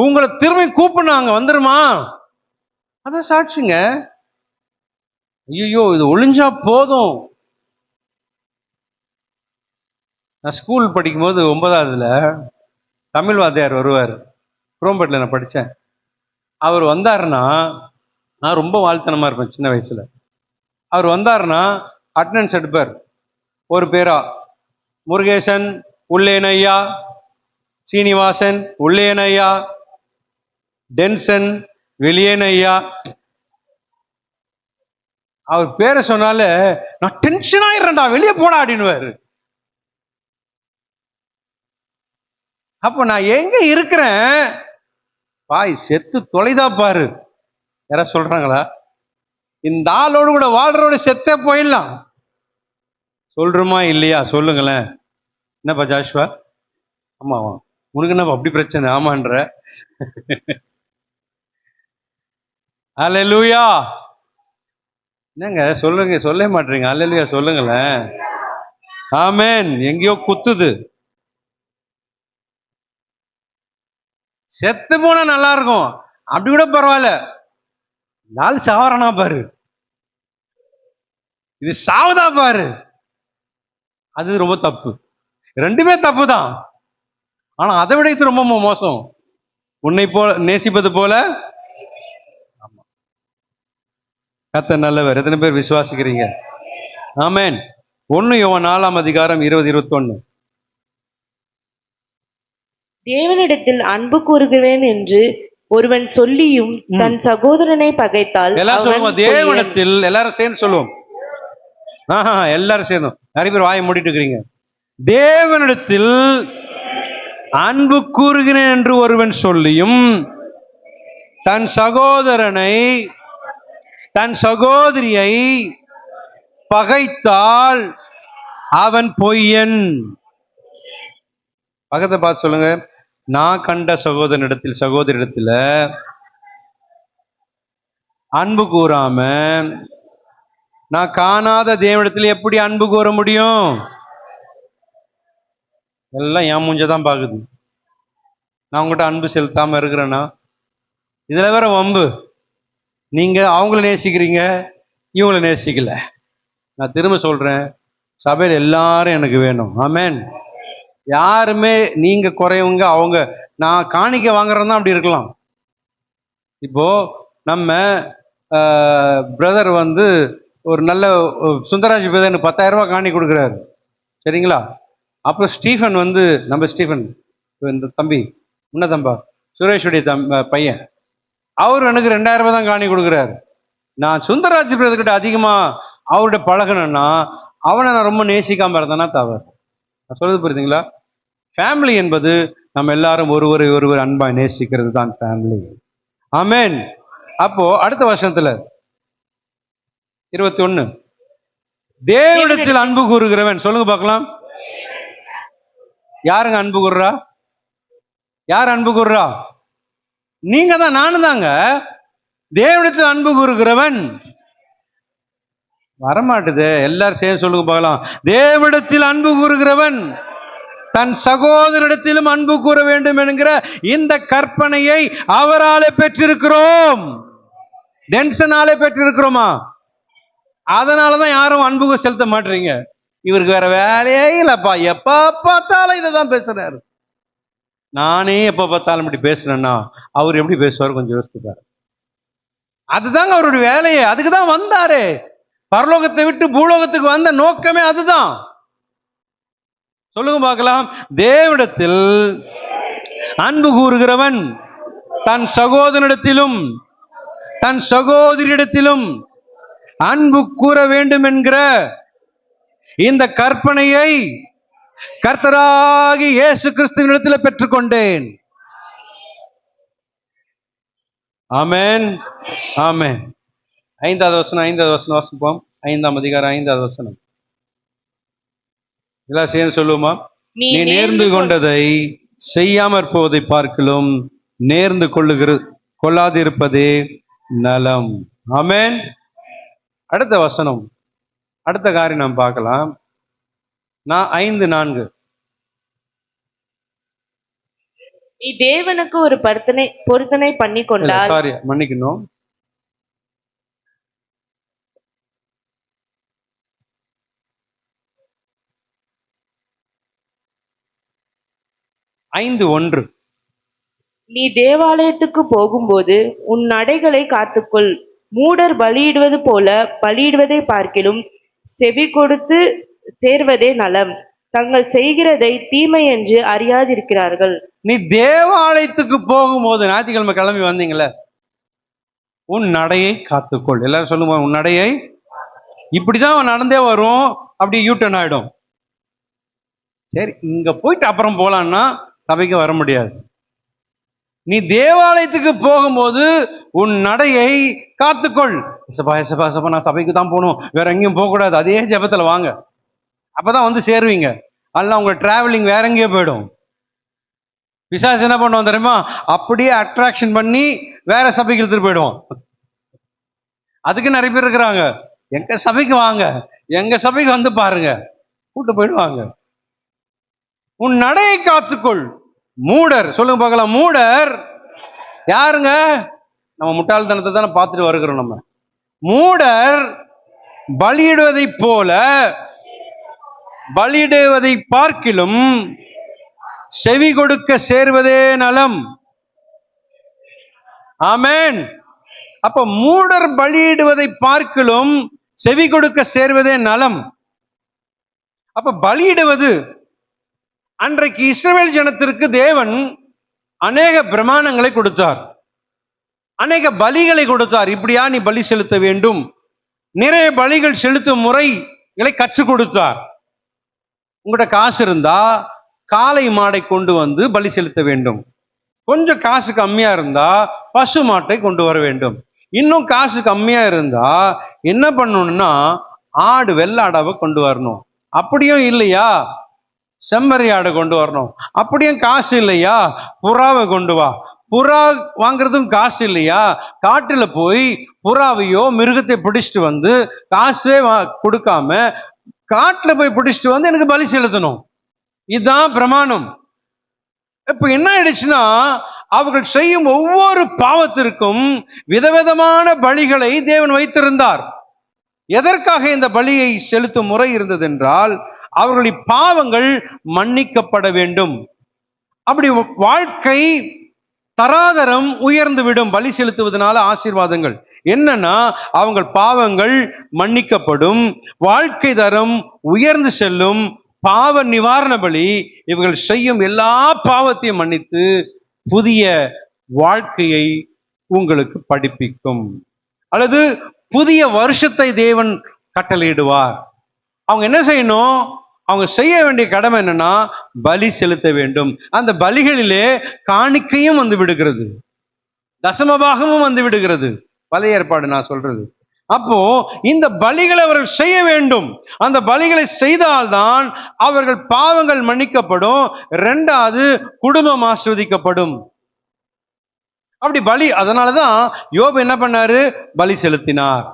உங்களை திரும்பி கூப்பிடுனாங்க, வந்துருமா, அதான் சாட்சிங்க. ஐயோ இது ஒளிஞ்சா போதும். நான் ஸ்கூல் படிக்கும் போது 9ஆவதுல தமிழ் வாத்தியார் வருவார். குரோம்பேட்டில் நான் படித்தேன். அவர் வந்தாருன்னா, நான் ரொம்ப வாழ்த்தனமா இருப்பேன் சின்ன வயசுல. அவர் வந்தாருன்னா அட்டண்டன்ஸ் எடுப்பார். ஒரு பேரா, முருகேசன் உள்ளேனையா, சீனிவாசன் உள்ளேனையா, டென்சன் வெளியேனையா. அவர் பேரை சொன்னால நான் டென்ஷன் ஆயிடுறேன்டா, வெளியே போடா அப்படின்னுவாரு. அப்ப நான் எங்க இருக்கிறேன், பாய் செத்து தொலைதா பாரு. யாராவது சொல்றாங்களா? இந்த ஆளோடு கூட வாழ்றோட செத்தே போயிடலாம். சொல்றோமா இல்லையா? சொல்லுங்களேன். என்னப்பா ஜாஷ்வா? ஆமாவா, உனக்கு என்ன அப்படி பிரச்சனை? ஆமான்ற. அல்லேலூயா. என்னங்க சொல்லுங்க, சொல்ல மாட்டீங்க? அல்லேலூயா சொல்லுங்களேன். ஆமென். எங்கேயோ குத்துது. செத்து போனா நல்லா இருக்கும், அப்படி கூட பரவாயில்ல. நாள் சாவரானா பாரு, இது சாவதா பாரு, அது ரொம்ப தப்பு. ரெண்டுமே தப்பு தான். ஆனா அதை விட இது ரொம்ப மோசம். உன்னை போல நேசிப்பது போல. கர்த்தர் நல்லவர். எத்தனை பேர் விசுவாசிக்கிறீங்க? ஆமென். 1 யோவான் 4:20-21. தேவனிடத்தில் அன்பு கூறுகிறேன் என்று ஒருவன் சொல்லியும் தன் சகோதரனை பகைத்தால், எல்லாரும் சொல்லுவோம் தேவனிடத்தில். எல்லாரும் சேர்ந்து சொல்லுவோம். எல்லாரும் சேர்ந்தோம். நிறைய பேர் வாயை மூடிட்டு இருக்கிறீங்க. தேவனிடத்தில் அன்பு கூறுகிறேன் என்று ஒருவன் சொல்லியும் தன் சகோதரனை, தன் சகோதரியை பகைத்தால் அவன் பொய்யன். பக்கத்தை பார்த்து சொல்லுங்க, நான் கண்ட சகோதரனிடத்தில், சகோதரிடத்துல அன்பு கூறாம நான் காணாத தேவனிடத்தில் எப்படி அன்பு கூற முடியும்? எல்லாம் என் மூஞ்சதான் பாக்குது. நான் உங்கள்கிட்ட அன்பு செலுத்தாம இருக்கிறேன்னா, இதுல வேற வம்பு. நீங்க அவங்கள நேசிக்கிறீங்க, இவங்களை நேசிக்கல. நான் திரும்ப சொல்றேன், சபையில் எல்லாரும் எனக்கு வேணும். ஆமென். யாருமே நீங்க குறையவங்க, அவங்க நான் காணிக்க வாங்குறதா அப்படி இருக்கலாம். இப்போ நம்ம பிரதர் வந்து ஒரு நல்ல சுந்தராஜ் பிரதர் 10,000 ரூபாய் காணி கொடுக்குறாரு, சரிங்களா? அப்புறம் ஸ்டீஃபன் வந்து, நம்ம ஸ்டீஃபன் இந்த தம்பி தம்பா சுரேஷுடைய பையன், அவர் எனக்கு 2000 ரூபாய் தான் காணி கொடுக்குறாரு. நான் சுந்தரராஜ் பிரதர்கிட்ட அதிகமா அவர்கிட்ட பழகணும்னா அவனை நான் ரொம்ப நேசிக்காம இருந்தேன்னா தவறு. நான் சொல்றது புரியுதுங்களா? ஃபேமிலி என்பது நம்ம எல்லாரும் ஒருவர் அன்பா நேசிக்கிறது தான் ஃபேமிலி. ஆமென். அப்போ அடுத்த வருஷத்துல 21, தேவனிடத்தில் அன்பு கூறுகிறவன். சொல்லுங்க பார்க்கலாம். யாருங்க அன்பு கூறுறா? யார் அன்பு கூறுறா? நீங்க தான், நானும் தாங்க. தேவனிடத்தில் அன்பு கூறுகிறவன் வரமாட்டுது. எல்லாரும் சேர்ந்து சொல்லுங்க பார்க்கலாம். தேவனிடத்தில் அன்பு கூறுகிறவன் தன் சகோதரிடத்திலும் அன்பு கூற வேண்டும் என்கிற இந்த கற்பனையை அவராலே பெற்றிருக்கிறோம். டென்ஷனாலே பெற்றிருக்கிறோமா? அதனாலதான் யாரும் அன்பு செலுத்த மாட்டீங்க. இவருக்கு வேற வேலையே இல்லப்பா, எப்ப பார்த்தாலும் இதை தான் பேசுறாரு. நானே எப்ப பார்த்தாலும் இப்படி பேசுறேன்னா அவர் எப்படி பேசுவார் கொஞ்சம் யோசிச்சுப்பாரு. அதுதாங்க அவருடைய வேலையே. அதுக்கு தான் வந்தாரு. பரலோகத்தை விட்டு பூலோகத்துக்கு வந்த நோக்கமே அதுதான். சொல்லுங்க பார்க்கலாம். தேவனிடத்தில் அன்பு கூறுகிறவன் தன் சகோதரனிடத்திலும் தன் சகோதரியிடத்திலும் அன்பு கூற வேண்டும் என்கிற இந்த கற்பனையை கர்த்தராகி இயேசு கிறிஸ்துவினிடத்தில் பெற்றுக்கொண்டேன். ஆமென், ஆமென். 5வது வசனம் வாசிப்போம். 5ஆம் அதிகாரம் 5வது வசனம். எல்லாம் சேர்ந்து சொல்லுவோமா? நீ நேர்ந்து கொண்டதை செய்யாமற் போவதை பார்க்கலும் நேர்ந்து கொள்ளாதிருப்பதே நலம். ஆமென். அடுத்த வசனம், அடுத்த காரியம் நாம் பார்க்கலாம். 5:4. நீ தேவனுக்கு ஒரு பொருத்தனை பண்ணி கொண்டால், சாரி மன்னிக்கணும், 5:1. நீ தேவாலயத்துக்கு போகும்போது உன் நடைகளை காத்துக்கொள். மூடர் பலியிடுவது போல பலியிடுவதை பார்க்கிலும் செவி கொடுத்து சேர்வதே நலம். தங்கள் செய்கிறதை தீமை என்று அறியாதிருக்கிறார்கள். நீ தேவாலயத்துக்கு போகும்போது, ஞாயிற்றுக்கிழமை கிளம்பி வந்தீங்களே, உன் நடையை காத்துக்கொள். எல்லாரும் சொல்லுங்க, உன் நடையை. இப்படிதான் நடந்தே வரும், அப்படி யூட்டர்ன் ஆயிடும். சரி, இங்க போயிட்டு அப்புறம் போலான்னா சபைக்கு வர முடியாது. நீ தேவாலயத்துக்கு போகும்போது உன் நடையை காத்துக்கொள். நான் சபைக்கு தான் போகணும், வேற எங்கேயும் போக கூடாது. அதே ஜெபத்துல வாங்க, அப்பதான் வந்து சேருவீங்க. அல்ல உங்க டிராவலிங் வேற எங்கேயோ போயிடும். பிசாசு என்ன பண்ணுவோம் தெரியுமா? அப்படியே அட்ராக்ஷன் பண்ணி வேற சபைக்கு எடுத்துட்டு போயிடுவோம். அதுக்கு நிறைய பேர் இருக்கிறாங்க. எங்க சபைக்கு வாங்க, எங்க சபைக்கு வந்து பாருங்க, கூட்டு போயிடுவாங்க. உன் நடையை காத்துக்கொள். மூடர், சொல்லுங்க பார்க்கலாம். மூடர் யாருங்க? நம்ம முட்டாள்தனத்தை தானே பார்த்துட்டு வருகிறோம். நம்ம மூடர் பலியிடுவதை போல பலியிடுவதை பார்க்கிலும் செவி கொடுக்க சேர்வதே நலம். ஆமென். அப்ப மூடர் பலியிடுவதை பார்க்கிலும் செவி கொடுக்க சேர்வதே நலம். அப்ப பலியிடுவது, அன்றைக்கு இஸ்ரவேல் ஜனத்திற்கு தேவன் அநேக பிரமாணங்களை கொடுத்தார், அநேக பலிகளை கொடுத்தார். இப்படியா நீ பலி செலுத்த வேண்டும், நிறைய பலிகள் செலுத்தும் முறைகளை கற்றுக் கொடுத்தார். உங்கள்கிட்ட காசு இருந்தா காளை மாடை கொண்டு வந்து பலி செலுத்த வேண்டும். கொஞ்சம் காசு கம்மியா இருந்தா பசு மாட்டை கொண்டு வர வேண்டும். இன்னும் காசு கம்மியா இருந்தா என்ன பண்ணணும்னா ஆடு, வெள்ளாடாவை கொண்டு வரணும். அப்படியும் இல்லையா செம்மறி ஆடை கொண்டு வரணும். அப்படியும் காசு இல்லையா புறாவை கொண்டு வா. புறா வாங்குறதும் காசு இல்லையா காட்டுல போய் புறாவையோ மிருகத்தை பிடிச்சிட்டு வந்து காசே கொடுக்காம காட்டுல போய் பிடிச்சிட்டு வந்து எனக்கு பலி செலுத்தணும். இதுதான் பிரமாணம். இப்ப என்ன ஆயிடுச்சுன்னா, அவர்கள் செய்யும் ஒவ்வொரு பாவத்திற்கும் விதவிதமான பலிகளை தேவன் வைத்திருந்தார். எதற்காக இந்த பலியை செலுத்தும் முறை இருந்தது என்றால், அவர்களின் பாவங்கள் மன்னிக்கப்பட வேண்டும். அப்படி வாழ்க்கை தராதரம் உயர்ந்து விடும். பலி செலுத்துவதனால ஆசீர்வாதங்கள் என்னன்னா, அவங்க பாவங்கள் மன்னிக்கப்படும், வாழ்க்கை தரம் உயர்ந்து செல்லும், பாவ நிவாரண பலி இவர்கள் செய்யும் எல்லா பாவத்தையும் மன்னித்து புதிய வாழ்க்கையை உங்களுக்கு படிப்பிக்கும், அல்லது புதிய வருஷத்தை தேவன் கட்டளையிடுவார். அவங்க என்ன செய்யணும்? அவங்க செய்ய வேண்டிய கடமை என்னன்னா பலி செலுத்த வேண்டும். அந்த பலிகளிலே காணிக்கையும் வந்து விடுகிறது, தசமபாகமும் வந்து விடுகிறது. பழைய ஏற்பாடு நான் சொல்றது. அப்போ இந்த பலிகளை அவர்கள் செய்ய வேண்டும். அந்த பலிகளை செய்தால்தான் அவர்கள் பாவங்கள் மன்னிக்கப்படும். இரண்டாவது, குடும்பம் ஆசீர்வதிக்கப்படும். அப்படி பலி, அதனாலதான் யோபு என்ன பண்ணாரு? பலி செலுத்தினார்.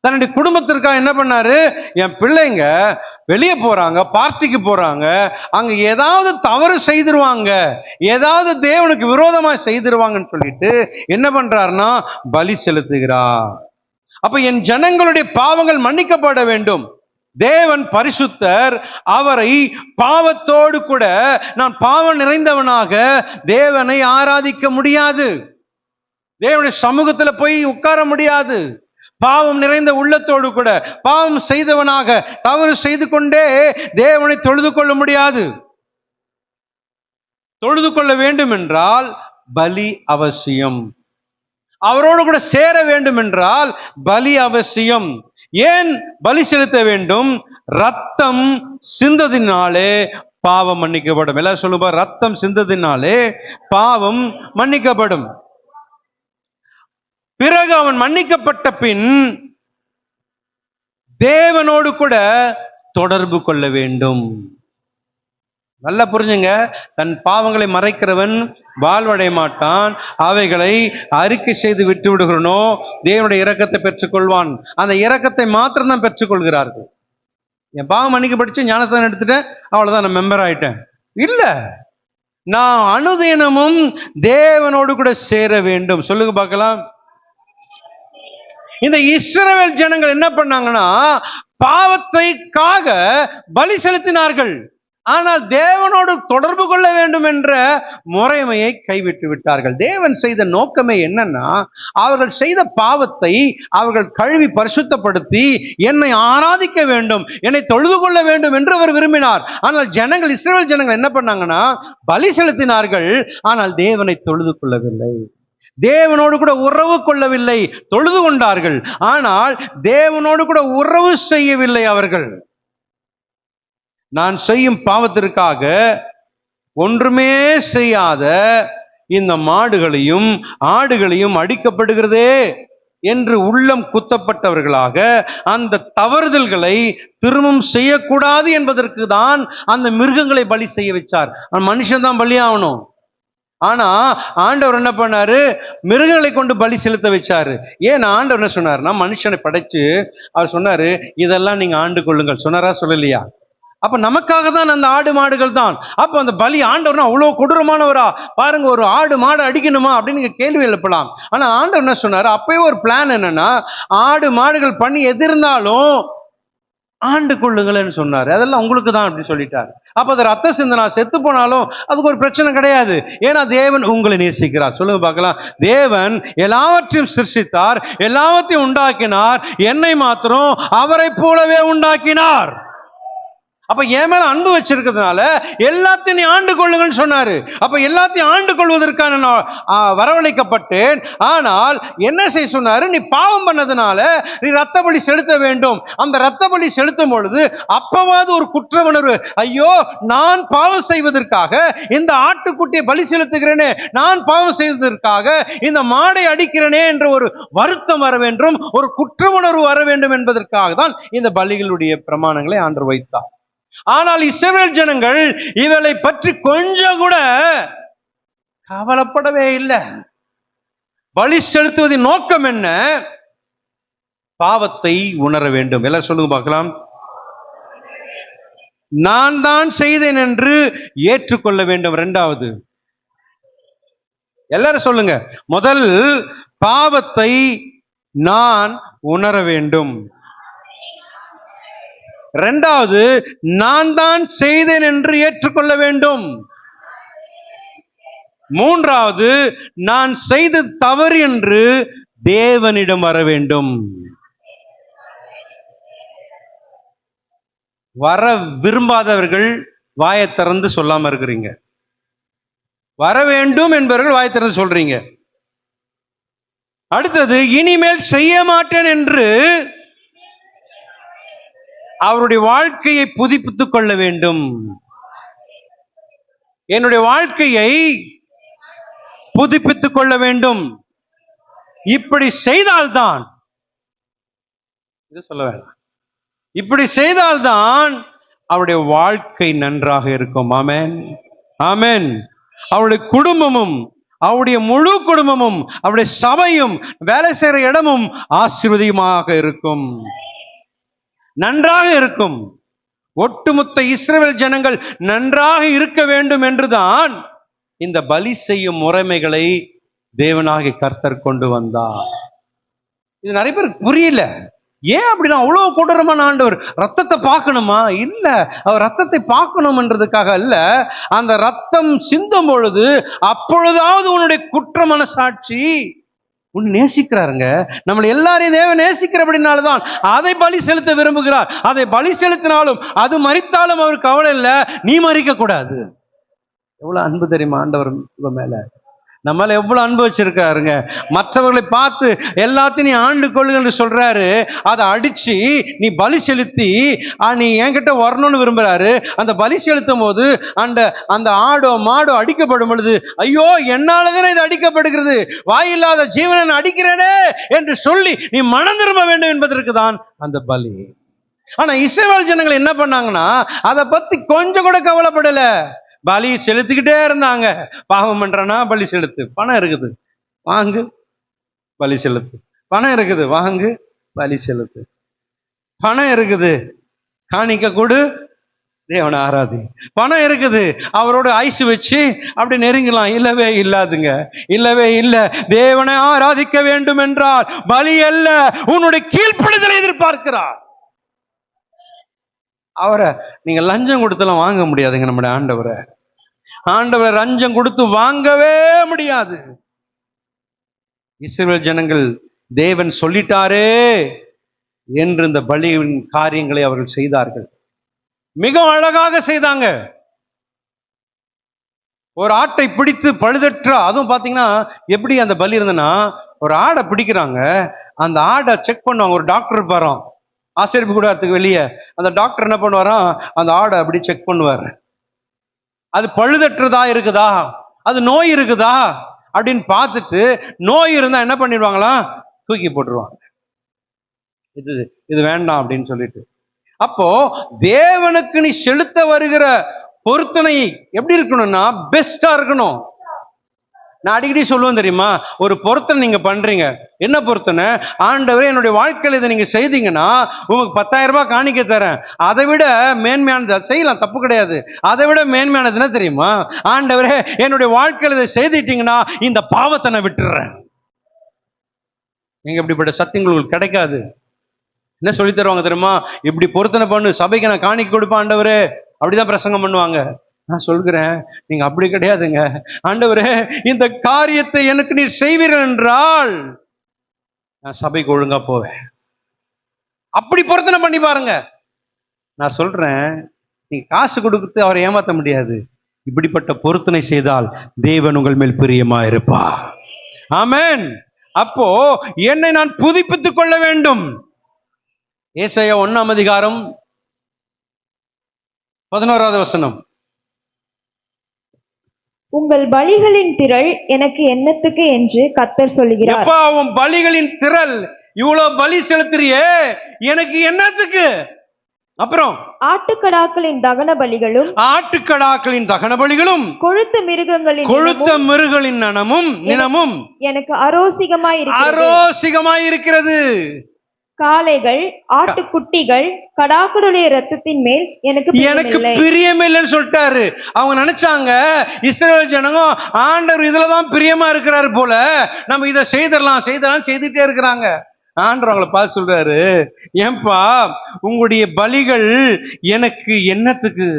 தன்னுடைய குடும்பத்திற்காக என்ன பண்ணாரு? என் பிள்ளைங்க வெளியே போறாங்க, பார்ட்டிக்கு போறாங்க, அங்க ஏதாவது தவறு செய்திருவாங்க, ஏதாவது தேவனுக்கு விரோதமா செய்திருவாங்கன்னு சொல்லிட்டு என்ன பண்றாருன்னா பலி செலுத்துகிறார். அப்ப என் ஜனங்களுடைய பாவங்கள் மன்னிக்கப்பட வேண்டும். தேவன் பரிசுத்தர். அவரை பாவத்தோடு கூட நான் பாவம் நிறைந்தவனாக தேவனை ஆராதிக்க முடியாது. தேவனுடைய சமூகத்துல போய் உட்கார முடியாது. பாவம் நிறைந்த உள்ளத்தோடு கூட பாவம் செய்தவனாக தவறு செய்து கொண்டே தேவனை தொழுது கொள்ள முடியாது. தொழுது கொள்ள வேண்டும் என்றால் பலி அவசியம். அவரோடு கூட சேர வேண்டும் என்றால் பலி அவசியம். ஏன் பலி செலுத்த வேண்டும்? ரத்தம் சிந்ததினாலே பாவம் மன்னிக்கப்படும். எல்லாரும் சொல்லுங்க, ரத்தம் சிந்ததினாலே பாவம் மன்னிக்கப்படும். பிறகு அவன் மன்னிக்கப்பட்ட பின் தேவனோடு கூட தொடர்பு கொள்ள வேண்டும். நல்லா புரிஞ்சுங்க. தன் பாவங்களை மறைக்கிறவன் வாழ்வடைய மாட்டான். அவைகளை அறிக்கை செய்து விட்டு விடுகிறனோ தேவனுடைய இரக்கத்தை பெற்றுக்கொள்வான். அந்த இரக்கத்தை மாத்திரம் தான் பெற்றுக்கொள்கிறார்கள். என் பாவம் மன்னிக்கப்பட்டுச்சு, ஞானஸ்தானம் எடுத்துட்டேன், அவ்வளவுதான் நான் மெம்பர் ஆயிட்டேன். இல்ல, நான் அனுதினமும் தேவனோடு கூட சேர வேண்டும். சொல்லுங்க பார்க்கலாம். இந்த இஸ்ரவேல் ஜனங்கள் என்ன பண்ணாங்கன்னா பாவத்தைக்காக பலி செலுத்தினார்கள். ஆனால் தேவனோடு தொடர்பு கொள்ள வேண்டும் என்ற முறைமையை கைவிட்டு விட்டார்கள். தேவன் செய்த நோக்கமே என்னன்னா அவர்கள் செய்த பாவத்தை அவர்கள் கழுவி பரிசுத்தப்படுத்தி என்னை ஆராதிக்க வேண்டும், என்னை தொழுது கொள்ள வேண்டும் என்று அவர் விரும்பினார். ஆனால் ஜனங்கள், இஸ்ரவேல் ஜனங்கள் என்ன பண்ணாங்கன்னா பலி செலுத்தினார்கள், ஆனால் தேவனை தொழுது கொள்ளவில்லை, தேவனோடு கூட உறவு கொள்ளவில்லை. தொழுது கொண்டார்கள், ஆனால் தேவனோடு கூட உறவு செய்யவில்லை. அவர்கள் நான் செய்யும் பாவத்திற்காக ஒன்றுமே செய்யாத இந்த மாடுகளையும் ஆடுகளையும் அடிக்கப்படுகிறதே என்று உள்ளம் குத்தப்பட்டவர்களாக அந்த தவறுதல்களை திரும்பவும் செய்யக்கூடாது என்பதற்கு தான் அந்த மிருகங்களை பலி செய்ய வச்சார். மனுஷன் தான் பலியாகணும். ஆனா ஆண்டவர் என்ன பண்ணாரு? மிருகங்களை கொண்டு பலி செலுத்த வச்சாரு. ஏன் ஆண்டவர் என்ன சொன்னார்னா மனுஷனை படைச்சு அவர் சொன்னாரு இதெல்லாம் நீங்க ஆண்டு கொள்ளுங்கள் சொன்னாரா, சொல்லலையா? அப்ப நமக்காக தான் அந்த ஆடு மாடுகள் தான். அப்ப அந்த பலி, ஆண்டவர்னா அவ்வளவு கொடூரமானவரா? பாருங்க, ஒரு ஆடு மாடு அடிக்கணுமா அப்படின்னு நீங்க கேள்வி எழுப்பலாம். ஆனா ஆண்டவர் என்ன சொன்னாரு? அப்பயே ஒரு பிளான் என்னன்னா ஆடு மாடுகள் பண்ணி எதிர்ந்தாலும் ஆண்டு கொள்ளுங்கள்னு சொன்னாரு. அதெல்லாம் உங்களுக்கு தான் அப்படி சொல்லிட்டாரு. அப்ப அது ரத்த சிந்தனா செத்து போனாலும் அதுக்கு ஒரு பிரச்சனை கிடையாது. ஏன்னா தேவன் உங்களை நேசிக்கிறார். சொல்லுங்க பார்க்கலாம். தேவன் எல்லாவற்றையும் சிருஷ்டித்தார், எல்லாவற்றையும் உண்டாக்கினார், என்னை மாத்திரம் அவரை போலவே உண்டாக்கினார். அப்ப என் மேல அன்பு வச்சிருக்கிறதுனால எல்லாத்தையும் நீ ஆண்டு கொள்ளுங்கன்னு சொன்னாரு. அப்ப எல்லாத்தையும் ஆண்டு கொள்வதற்கான நான் வரவழைக்கப்பட்டேன். ஆனால் என்ன செய்ய சொன்னாரு? நீ பாவம் பண்ணதுனால நீ ரத்த பலி செலுத்த வேண்டும். அந்த ரத்த பலி செலுத்தும் பொழுது அப்பவாது ஒரு குற்ற உணர்வு, ஐயோ நான் பாவம் செய்வதற்காக இந்த ஆட்டுக்குட்டியை பலி செலுத்துகிறேனே, நான் பாவம் செய்வதற்காக இந்த மாடை அடிக்கிறேனே என்ற ஒரு வருத்தம் வர வேண்டும், ஒரு குற்ற உணர்வு வர வேண்டும் என்பதற்காக தான் இந்த பலிகளுடைய பிரமாணங்களை ஆண்டவர் வைத்தார். ஆனால் இஸ்ரவேல் ஜனங்கள் இவளை பற்றி கொஞ்சம் கூட கவலைப்படவே இல்லை. பலி செலுத்துவதின் நோக்கம் என்ன? பாவத்தை உணர வேண்டும். எல்லாரும் சொல்லுங்க பார்க்கலாம். நான் தான் செய்தேன் என்று ஏற்றுக்கொள்ள வேண்டும். இரண்டாவது, எல்லாரும் சொல்லுங்க. முதல், பாவத்தை நான் உணர வேண்டும். இரண்டாவது, நான் தான் செய்தேன் என்று ஏற்றுக்கொள்ள வேண்டும். மூன்றாவது, நான் செய்த தவறு என்று தேவனிடம் வர வேண்டும். வர விரும்பாதவர்கள் வாயை திறந்து சொல்லாம இருக்கிறீங்க. வர வேண்டும் என்பவர்கள் வாயை திறந்து சொல்றீங்க. அடுத்தது, இனிமேல் செய்ய மாட்டேன் என்று அவருடைய வாழ்க்கையை புதுப்பித்துக் கொள்ள வேண்டும். என்னுடைய வாழ்க்கையை புதுப்பித்துக் கொள்ள வேண்டும். இப்படி செய்தால்தான், இது சொல்ல வேண்டாம், இப்படி செய்தால்தான் அவருடைய வாழ்க்கை நன்றாக இருக்கும். ஆமென், ஆமென். அவருடைய குடும்பமும், அவருடைய முழு குடும்பமும், அவருடைய சபையும், வேலை செய்கிற இடமும் ஆசீர்வாதமாக இருக்கும், நன்றாக இருக்கும். ஒட்டுமொத்த இஸ்ரவேல் ஜனங்கள் நன்றாக இருக்க வேண்டும் என்றுதான் இந்த பலி செய்யும் முறைமைகளை தேவனாகிய கர்த்தர் கொண்டு வந்தார். இது நிறைய பேருக்கு புரியல. ஏன் அப்படின்னா, அவ்வளவு கொடூரமான ஆண்டவர் ரத்தத்தை பார்க்கணுமா? இல்ல, அவர் ரத்தத்தை பார்க்கணும்ன்றதுக்காக அல்ல. அந்த ரத்தம் சிந்தும் பொழுது அப்பொழுதாவது உன்னுடைய குற்ற மனசாட்சி உன்னை நேசிக்கிறாருங்க. நம்மளை எல்லாரையும் தேவன் நேசிக்கிறபடினால்தான் அதை பலி செலுத்த விரும்புகிறார். அதை பலி செலுத்தினாலும் அது மரித்தாலும் அவர் கவலை இல்லை, நீ மரிக்க கூடாது. எவ்வளவு அன்பு தெரியுமா ஆண்டவர் மேல? நம்மள எவ்வளவு அன்பு வச்சிருக்காருங்க. மற்றவர்களை பார்த்து எல்லாத்தையும் நீ ஆண்டு கொள்ளுன்னு சொல்றாரு. அதை அடிச்சு நீ பலி செலுத்தி நீ என்கிட்ட வரணும்னு விரும்புறாரு. அந்த பலி செலுத்தும் போது அந்த ஆடோ மாடோ அடிக்கப்படும் பொழுது, ஐயோ என்னாலதானே இது அடிக்கப்படுகிறது, வாயில்லாத ஜீவனை அடிக்கிறேனே என்று சொல்லி நீ மனம் திரும்ப வேண்டும் என்பதற்கு தான் அந்த பலி. ஆனா இஸ்ரவேல் ஜனங்கள் என்ன பண்ணாங்கன்னா, அதை பத்தி கொஞ்சம் கூட கவலைப்படல. பலி செலுத்திக்கிட்டே இருந்தாங்க. பாவம் பண்றனா பலி செலுத்து, பணம் இருக்குது வாங்கு பலி செலுத்து, பணம் இருக்குது வாங்கு பலி செலுத்து, பணம் இருக்குது காணிக்க கொடு தேவனை ஆராதி, பணம் இருக்குது அவரோட ஐசு வச்சு அப்படி நெருங்கலாம். இல்லவே இல்லாதுங்க, இல்லவே இல்லை. தேவனை ஆராதிக்க வேண்டும் என்றால் பலி அல்ல, உன்னுடைய கீழ்ப்படுதலை எதிர்பார்க்கிறார். அவரை நீங்க லஞ்சம் கொடுத்தெல்லாம் வாங்க முடியாதுங்க. நம்முடைய ஆண்டவரை லஞ்சம் கொடுத்து வாங்கவே முடியாது. இஸ்ரவேல் ஜனங்கள் தேவன் சொல்லிட்டாரே என்று இந்த பலியின் காரியங்களை அவர்கள் செய்தார்கள். மிக அழகாக செய்தாங்க. ஒரு ஆட்டை பிடித்து பழுதற்ற, அதுவும் பாத்தீங்கன்னா எப்படி அந்த பலி இருந்ததுன்னா, ஒரு ஆடை பிடிக்கிறாங்க, அந்த ஆடை செக் பண்ணுவாங்க. ஒரு டாக்டர் இருப்பாராம் ஆசரிப்பு கூடாரத்துக்கு வெளியே. அந்த டாக்டர் என்ன பண்ணுவாராம், அந்த ஆடை அப்படி செக் பண்ணுவார். அது பழுதற்றதா இருக்குதா, அது நோய் இருக்குதா அப்படின்னு பார்த்துட்டு, நோய் இருந்தா என்ன பண்ணிடுவாங்களாம், தூக்கி போட்டுருவாங்க. இது வேண்டாம் அப்படின்னு சொல்லிட்டு. அப்போ தேவனுக்கு நீ செலுத்த வருகிற பொருத்தனை எப்படி இருக்கணும்னா பெஸ்டா இருக்கணும். நான் அடிக்கடி சொல்லுவேன் தெரியுமா, ஒரு பொருத்தனை நீங்க பண்றீங்க, என்ன பொருத்தனை? ஆண்டவரே என்னுடைய வாழ்க்கையில் இதை நீங்க செய்தீங்கன்னா உங்களுக்கு 10,000 ரூபாய் காணிக்க தரேன், அதை விட மேன்மையானது செய்யலாம், தப்பு கிடையாது. அதை விட மேன்மையானது என்ன தெரியுமா? ஆண்டவரே என்னுடைய வாழ்க்கையில் இதை செய்துட்டீங்கன்னா இந்த பாவத்தை நான் விட்டுறேன். நீங்க இப்படிப்பட்ட சத்தியங்கள் உங்களுக்கு கிடைக்காது. என்ன சொல்லி தருவாங்க தெரியுமா? இப்படி பொருத்தனை பண்ணு, சபைக்கு நான் காணிக்க கொடுப்பேன் ஆண்டவரே, அப்படிதான் பிரசங்கம் பண்ணுவாங்க. நான் சொல்கிறேன், நீங்க அப்படி கிடையாதுங்க. ஆண்டவரே இந்த காரியத்தை எனக்கு நீ செய்வீர்கள் என்றால் நான் சபைக்கு ஒழுங்கா போவேன். அப்படி பொருத்தனை பண்ணி பாருங்க. நான் சொல்றேன், நீங்க காசு கொடுத்து அவரை ஏமாற்ற முடியாது. இப்படிப்பட்ட பொருத்தனை செய்தால் தேவன் உங்கள் மேல் பிரியமா இருப்பா. ஆமென். அப்போ என்னை நான் புதுப்பித்துக் கொள்ள வேண்டும். ஏசாயா 1ஆம் அதிகாரம் 11வது வசனம். உங்கள் பலிகளின் திரள் எனக்கு என்னத்துக்கு என்று கர்த்தர் சொல்லுகிறார். எப்பா உன் பலிகளின் திரள், இவ்வளவு பலி செலுத்துறியே, எனக்கு என்னத்துக்கு? அப்புறம் ஆட்டுக்கடாக்களின் தகன பலிகளும், ஆட்டுக்கடாக்களின் தகன பலிகளும், கொழுத்த மிருகங்களின் நினமும் எனக்கு அரோசிகமாய் இருக்கிறது. காளைகள், ஆட்டுக்குட்டிகள், கடாக்களுடைய ரத்தத்தின் மேல் எனக்கு பிரியமில்லைன்னு சொல்லிட்டாரு. அவங்க நினைச்சாங்க இஸ்ரவேல் ஜனங்க ஆண்டவர் இதுலதான் பிரியமா இருக்கிறாரு போல, நம்ம இதை செய்தரலாம் செய்துட்டே இருக்கிறாங்க. ஆண்டவர் அவங்களை பார்த்து சொல்றாரு, ஏன்பா உங்களுடைய பலிகள் எனக்கு என்னத்துக்கு?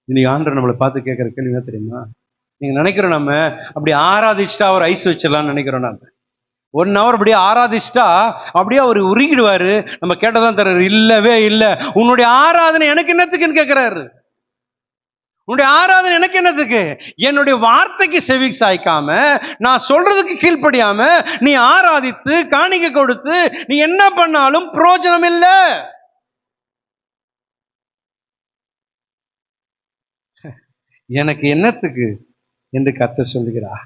இன்னைக்கு ஆண்டவர் நம்மளை பார்த்து கேட்கிற கேள்வி என்ன தெரியுமா? நீங்க நினைக்கிறோம் நம்ம அப்படி ஆராதிச்சுட்டா அவர் ஐஸ் வச்சிடலாம்னு நினைக்கிறோம். நம்ம 1 hour அப்படியே ஆராதிச்சிட்டா அப்படியே அவர் உருகிடுவாரு. நம்ம கேட்டதான் தர்றாரு, இல்லவே இல்லை, உன்னுடைய ஆராதனை எனக்கு என்னத்துக்குன்னு கேட்கிறாரு. உன்னுடைய ஆராதனை எனக்கு என்னத்துக்கு? என்னுடைய வார்த்தைக்கு செவி சாய்க்காம, நான் சொல்றதுக்கு கீழ்ப்படியாம நீ ஆராதித்து காணிக்கை கொடுத்து நீ என்ன பண்ணாலும் பிரயோஜனம் இல்லை. எனக்கு என்னத்துக்கு என்று கர்த்தர் சொல்லுகிறார்.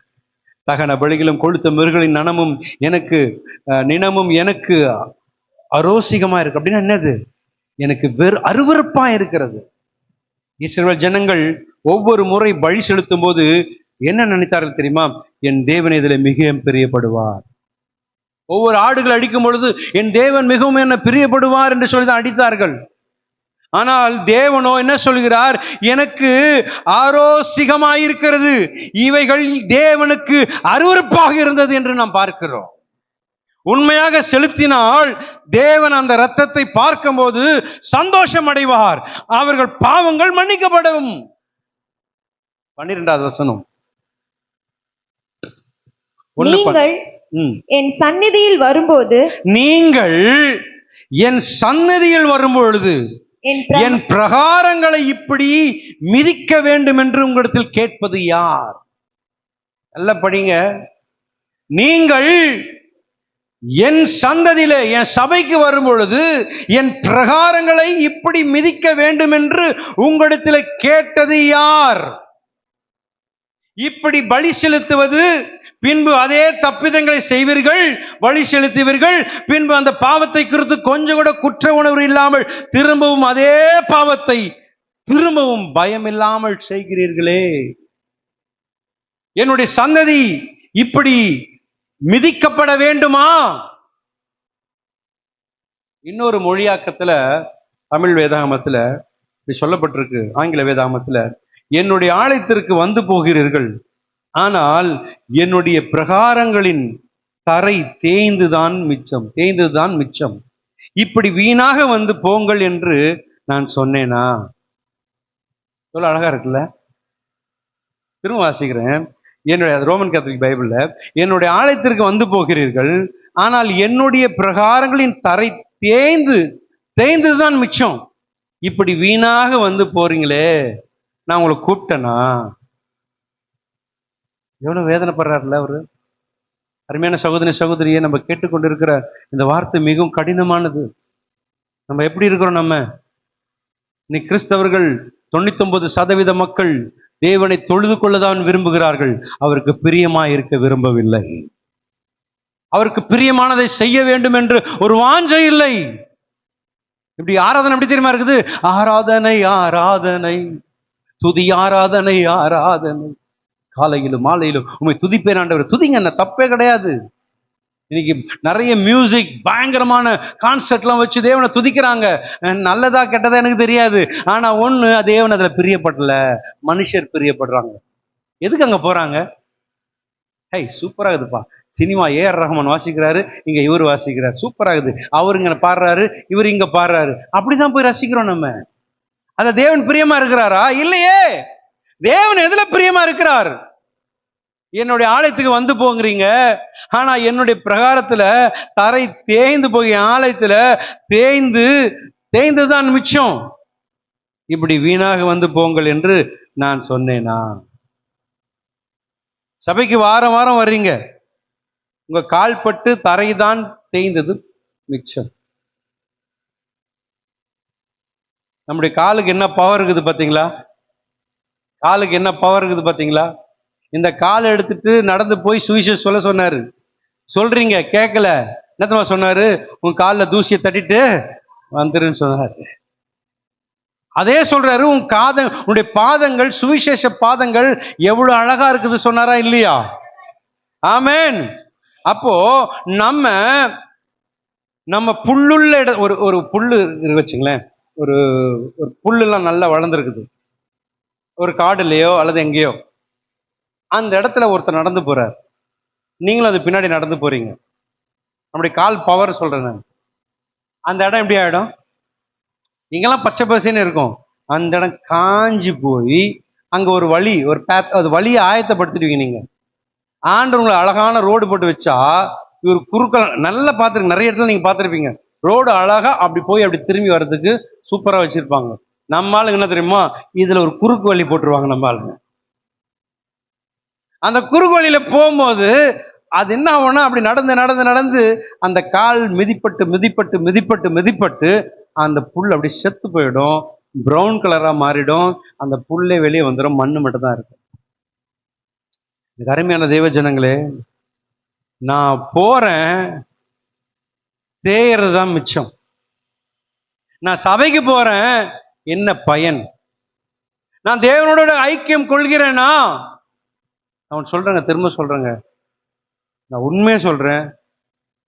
தகன பலிகளும் கொழுத்த மிருகங்களின் நினமும் எனக்கு அரோசிகமா இருக்கு. அப்படின்னா என்னது? எனக்கு அருவருப்பா இருக்கிறது. இஸ்ரவேல் ஜனங்கள் ஒவ்வொரு முறை பலி செலுத்தும் போது என்ன நினைத்தார்கள் தெரியுமா? என் தேவன் இதில் மிகவும் பிரியப்படுவார். ஒவ்வொரு ஆடுகள் அடிக்கும் பொழுது என் தேவன் மிகவும் என்ன பிரியப்படுவார் என்று சொல்லிதான் அடித்தார்கள். ஆனால் தேவனோ என்ன சொல்கிறார்? எனக்கு ஆரோசிகமாயிருக்கிறது, இவைகள் தேவனுக்கு அருவருப்பாக இருந்தது என்று நாம் பார்க்கிறோம். உண்மையாக செலுத்தினால் தேவன் அந்த இரத்தத்தை பார்க்கும்போது சந்தோஷம் அடைவார், அவர்கள் பாவங்கள் மன்னிக்கப்படும். 12வது வசனம். நீங்கள் என் சந்நிதியில் வரும்பொழுது என் பிரகாரங்களை இப்படி மிதிக்க வேண்டும் என்று உங்களிடத்தில் கேட்பது யார்? நல்ல படிங்க. நீங்கள் என் சந்ததியில என் சபைக்கு வரும் பொழுது என் பிரகாரங்களை இப்படி மிதிக்க வேண்டும் என்று உங்களிடத்தில் கேட்டது யார்? இப்படி பலி செலுத்துவது, பின்பு அதே தப்பிதங்களை செய்வீர்கள், பலி செலுத்துவீர்கள், பின்பு அந்த பாவத்தை குறித்து கொஞ்சம் கூட குற்ற உணர்வு இல்லாமல் திரும்பவும் அதே பாவத்தை திரும்பவும் பயம் இல்லாமல் செய்கிறீர்களே. என்னுடைய சந்ததி இப்படி மிதிக்கப்பட வேண்டுமா? இன்னொரு மொழியாக்கத்துல, தமிழ் வேதாகமத்துல இப்படி சொல்லப்பட்டிருக்கு. ஆங்கில வேதாகமத்துல, என்னுடைய ஆலயத்திற்கு வந்து போகிறீர்கள், ஆனால் என்னுடைய பிரகாரங்களின் தரை தேய்ந்துதான் மிச்சம், இப்படி வீணாக வந்து போங்கள் என்று நான் சொன்னேனா? சொல்ல அழகா இருக்குல்ல? திரும்ப வாசிக்கிறேன். என்னுடைய ரோமன் கேத்தலிக் பைபிள்ல, என்னுடைய ஆலயத்திற்கு வந்து போகிறீர்கள், ஆனால் என்னுடைய பிரகாரங்களின் தரை தேய்ந்துதான் மிச்சம், இப்படி வீணாக வந்து போறீங்களே, நான் உங்களை கூப்பிட்டேனா? எவ்வளவு வேதனைப்படுறாருல அவரு. அருமையான சகோதரியை நம்ம கேட்டுக்கொண்டிருக்கிற இந்த வார்த்தை மிகவும் கடினமானது. நம்ம எப்படி இருக்கிறோம்? நம்ம இன்னைக்கு கிறிஸ்தவர்கள் 99% மக்கள் தேவனை தொழுது கொள்ளதான் விரும்புகிறார்கள், அவருக்கு பிரியமாய் இருக்க விரும்பவில்லை. அவருக்கு பிரியமானதை செய்ய வேண்டும் என்று ஒரு வாஞ்சை இல்லை. இப்படி ஆராதனை எப்படி தெரியுமா இருக்குது? ஆராதனை ஆராதனை துதி ஆராதனை ஆராதனை, காலையிலும் மாலையிலும் உண்மை துதிப்பேன் ஆண்டவர். துதிங்க, என்ன தப்பே கிடையாது. இன்னைக்கு நிறைய மியூசிக், பயங்கரமான கான்சர்ட்லாம் வச்சு தேவனை துதிக்கிறாங்க. நல்லதா கெட்டதா எனக்கு தெரியாது. ஆனா ஒண்ணு, தேவன் அதுல பிரியப்படல, மனுஷர் பிரியப்படுறாங்க. எதுக்கு அங்க போறாங்க? ஹை, சூப்பரா இருக்குதுப்பா சினிமா, ஏஆர் ரஹ்மான் வாசிக்கிறாரு, இங்க இவர் வாசிக்கிறார், சூப்பரா இருக்குது, அவரு இங்க பாடுறாரு, இவர் இங்க பாடுறாரு, அப்படிதான் போய் ரசிக்கிறோம் நம்ம. அத தேவன் பிரியமா இருக்கிறாரா? இல்லையே. தேவன் எதுல பிரியமா இருக்கிறார்? என்னுடைய ஆலயத்துக்கு வந்து போங்கிறீங்க, ஆனா என்னுடைய பிரகாரத்துல தரை தேய்ந்து போய் ஆலயத்துல தேய்ந்துதான் மிச்சம், இப்படி வீணாக வந்து போங்கள் என்று நான் சொன்னேனா? சபைக்கு வாரம் வாரம் வர்றீங்க, உங்க கால்பட்டு தரைதான் தேய்ந்தது மிச்சம். நம்முடைய காலுக்கு என்ன பவர் இருக்குது பாத்தீங்களா? காலுக்கு என்ன பவர் இருக்குது பாத்தீங்களா? இந்த காலை எடுத்துட்டு நடந்து போய் சுவிசேஷம் சொல்ல சொன்னாரு. சொல்றீங்க, கேட்கல. என்னத்தமா சொன்னாரு? உன் காலில் தூசியை தட்டிட்டு வந்துருன்னு சொன்னாரு. அதே சொல்றாரு, உன்னுடைய பாதங்கள், சுவிசேஷ பாதங்கள் எவ்வளவு அழகா இருக்குது சொன்னாரா இல்லையா? ஆமென். அப்போ நம்ம புல்லுள்ள ஒரு புல்லு வச்சுங்களேன், ஒரு புல்லுலாம் நல்லா வளர்ந்துருக்குது ஒரு காடுலையோ அல்லது எங்கேயோ. அந்த இடத்துல ஒருத்தர் நடந்து போறார், நீங்களும் அது பின்னாடி நடந்து போறீங்க. நம்முடைய கால் பவர் சொல்றேன் நான். அந்த இடம் எப்படி ஆயிடும்? இங்கெல்லாம் பச்சை பசேன்னு இருக்கும், அந்த இடம் காஞ்சி போய் அங்க ஒரு வழி, ஒரு அது வழியை ஆயத்தப்படுத்திடுவீங்க. நீங்க ஆண்டு உங்களை அழகான ரோடு போட்டு வச்சா இவர் குறுக்க நல்லா பார்த்துருங்க, நிறைய இடத்துல நீங்க பார்த்துருப்பீங்க. ரோடு அழகா அப்படி போய் அப்படி திரும்பி வர்றதுக்கு சூப்பரா வச்சிருப்பாங்க. நம்ம ஆளுங்க என்ன தெரியுமா, இதுல ஒரு குறுக்கு வழி போட்டுருவாங்க நம்ம ஆளுங்க. அந்த குறுக்கு வழியில போகும்போது அது என்ன ஆகும்னா, அப்படி நடந்து நடந்து நடந்து அந்த கால் மிதிப்பட்டு மிதிப்பட்டு மிதிப்பட்டு மிதிப்பட்டு அந்த புல் அப்படி செத்து போயிடும், பிரவுன் கலரா மாறிடும். அந்த புல்லே வெளியே வந்துடும், மண்ணு மட்டும் தான் இருக்கும். அருமையான தெய்வ ஜனங்களே, நான் போறேன், தேயறது தான் மிச்சம். நான் சபைக்கு போறேன், என்ன பயன்? நான் தேவனோட ஐக்கியம் கொள்கிறேனா? அவன் சொல்றேங்க, திரும்ப சொல்றேங்க, நான் உண்மையை சொல்றேன்.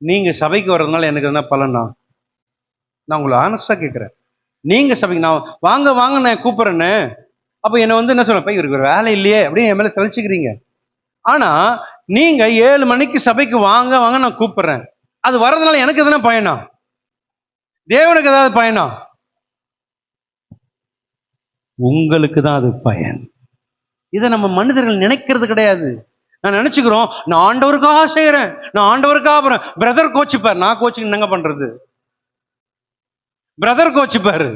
நீங்க சபைக்கு வர்றதுனால எனக்கு என்ன பலனா? நான் உங்களை ஆனஸ்டா கேட்கிறேன். நீங்க சபைக்கு நான் வாங்க வாங்க நான் கூப்பிடுறேன்னு, அப்ப என்ன என்ன சொல்ல, இவருக்கு ஒரு வேலை இல்லையே அப்படின்னு என் மேல தெளிச்சுக்கிறீங்க. ஆனா நீங்க 7 மணிக்கு சபைக்கு வாங்க வாங்க நான் கூப்பிடுறேன், அது வர்றதுனால எனக்கு எதுனா பயனா? தேவனுக்கு ஏதாவது பயனா? உங்களுக்கு தான் அது பயன். இதை நம்ம மனிதர்கள் நினைக்கிறது கிடையாது. நான் நினைச்சுக்கிறோம், நான் ஆண்டவருக்காக செய்யறேன், நான் ஆண்டவருக்காக. பிரதர் கோச்சுப்பார், நான் கோச்சு என்னங்க பண்றது? பிரதர் கோச்சுப்பாரு,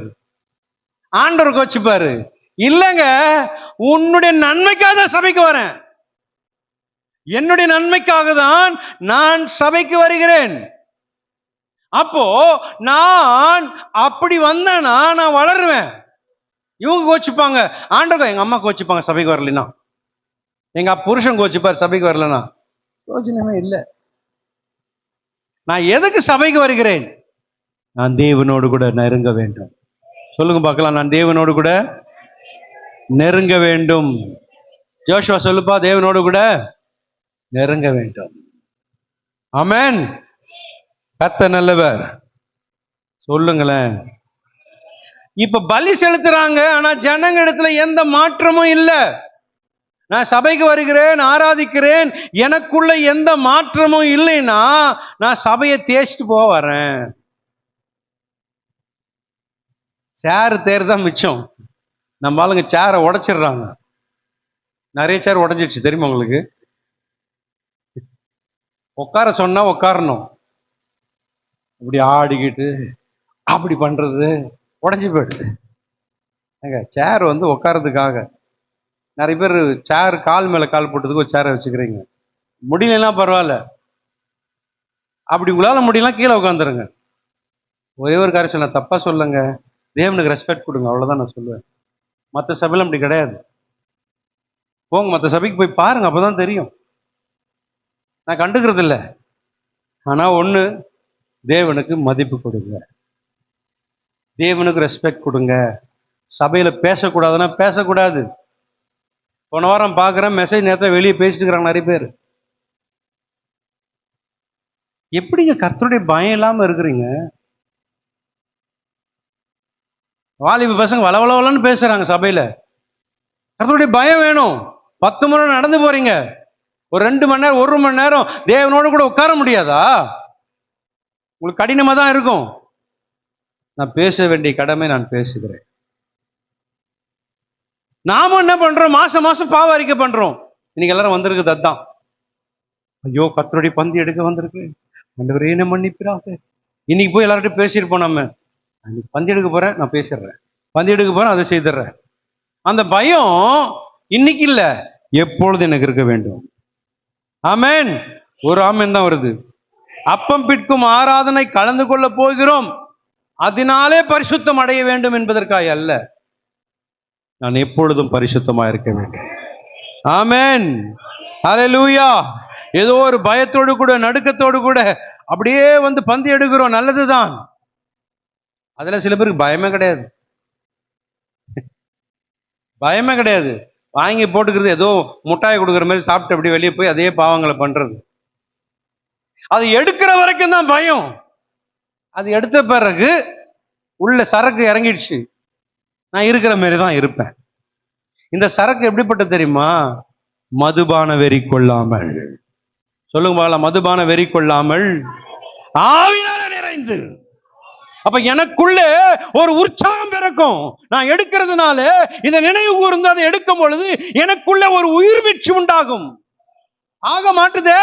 ஆண்டவர் கோச்சுப்பாரு. இல்லங்க, உன்னுடைய நன்மைக்காக தான் சபைக்கு வரேன், என்னுடைய நன்மைக்காக தான் நான் சபைக்கு வருகிறேன். அப்போ நான் அப்படி வந்தேன்னா நான் வளருவேன். இவங்க கோச்சுப்பாங்க, ஆண்டவர், எங்க அம்மா கோச்சுப்பாங்க சபைக்கு வரலனா, எங்க புருஷன் கோச்சுப்பார் சபைக்கு வரலனா, யோசனையே இல்லை. நான் எதுக்கு சபைக்கு வருகிறேன்? நான் தேவனோடு கூட நெருங்க வேண்டும். சொல்லுங்க பார்க்கலாம், நான் தேவனோடு கூட நெருங்க வேண்டும். ஜோஷுவா சொல்லுப்பா, தேவனோடு கூட நெருங்க வேண்டும். ஆமென். கர்த்தர் நல்லவர். சொல்லுங்களேன். இப்ப பலி செலுத்துறாங்க, ஆனா ஜனங்க இடத்துல எந்த மாற்றமும் இல்லை. நான் சபைக்கு வருகிறேன், ஆராதிக்கிறேன், எனக்குள்ள எந்த மாற்றமும் இல்லைன்னா நான் சபையை தேய்ச்சிட்டு போக வரேன். சேர் தேர்தான் மிச்சம். நம்ம ஆளுங்க சேரை உடைச்சிடுறாங்க. நிறைய சேர் உடைஞ்சிடுச்சு தெரியுமா உங்களுக்கு? உட்கார சொன்னா உட்காரணும், இப்படி ஆடிக்கிட்டு அப்படி பண்றது உடைஞ்சு போயிடுது. சேர் உட்காரதுக்காக நிறைய பேர் சேர் கால் மேல கால் போட்டதுக்கு ஒரு சேரை வச்சுக்கிறீங்க. முடியலாம் பரவாயில்ல, அப்படி உங்களால முடியலாம் கீழே உட்காந்துருங்க. ஒரே ஒரு காரியம் சொல்ல, தப்பா சொல்லுங்க, தேவனுக்கு ரெஸ்பெக்ட் கொடுங்க, அவ்வளவுதான் நான் சொல்லுவேன். மற்ற சபையில அப்படி கிடையாது. போங்க, மற்ற சபைக்கு போய் பாருங்க, அப்பதான் தெரியும். நான் கண்டுக்கிறது இல்லை. ஆனா ஒண்ணு, தேவனுக்கு மதிப்பு கொடுங்க, தேவனுக்கு ரெஸ்பெக்ட் கொடுங்க. சபையில பேசக்கூடாதுன்னா பேசக்கூடாது. போன வாரம் பார்க்குறேன், மெசேஜ் நேரத்தை வெளியே பேசிட்டு இருக்கிறாங்க நிறைய பேர். எப்படிங்க கர்த்தருடைய பயம் இல்லாம இருக்கிறீங்க? வாலிப பசங்க வளவளவலன்னு பேசுறாங்க சபையில. கர்த்தருடைய பயம் வேணும். 10 முறை நடந்து போறீங்க, ஒரு 2 மணி நேரம் 1 மணி நேரம் தேவனோடு கூட உட்கார முடியாதா? உங்களுக்கு கடினமா தான் இருக்கும். நான் பேச வேண்டிய கடமை நான் பேசுகிறேன். நாம என்ன பண்றோம்? மாசம் மாசம் பாவ அறிக்கை பண்றோம். இன்னைக்கு எல்லாரும் வந்திருக்குது அதான், ஐயோ கர்த்தருடைய பந்தி எடுக்க வந்திருக்கு, ஆண்டவரே என்ன மன்னிப்பிராக. இன்னைக்கு போய் எல்லார்ட்டும் பேசியிருப்போம், நம்ம பந்தி எடுக்க போறேன், நான் பேசிடுறேன், பந்தி எடுக்க போறேன், அதை செய்துடுறேன். அந்த பயம் இன்னைக்கு இல்ல, எப்பொழுது எனக்கு இருக்க வேண்டும். ஆமென். ஒரு ஆமென் தான் வருது. அப்பம் பிற்கும் ஆராதனை கலந்து கொள்ள போகிறோம், அதனாலே பரிசுத்தம் அடைய வேண்டும் என்பதற்காக அல்ல, நான் எப்பொழுதும் பரிசுத்தமா இருக்க வேண்டும். ஆமென். ஹல்லேலூயா. ஏதோ ஒரு பயத்தோடு கூட நடுக்கத்தோடு கூட அப்படியே பந்தி எடுக்கிறோம், நல்லதுதான். அதுல சில பேருக்கு பயமே கிடையாது, பயமே கிடையாது. வாங்கி போட்டுக்கிறது, ஏதோ முட்டாய் கொடுக்குற மாதிரி சாப்பிட்டு அப்படி வெளியே போய் அதே பாவங்களை பண்றது. அது எடுக்கிற வரைக்கும் தான் பயம். அது எடுத்த பிறகு உள்ள சரக்கு இறங்கிடுச்சு, நான் இருக்கிற மாதிரி தான் இருப்பேன். இந்த சரக்கு எப்படிப்பட்ட தெரியுமா? மதுபான வெறி கொள்ளாமல். சொல்லுங்க பாக்கலாம், மதுபான வெறி கொள்ளாமல் ஆவியால நிறைந்து. அப்ப எனக்குள்ள ஒரு உற்சாகம் பிறக்கும். நான் எடுக்கிறதுனால இதை நினைவு கூர்ந்து அதை எடுக்கும் பொழுது எனக்குள்ள ஒரு உயிர் வீழ்ச்சி உண்டாகும். ஆக மாட்டுதே.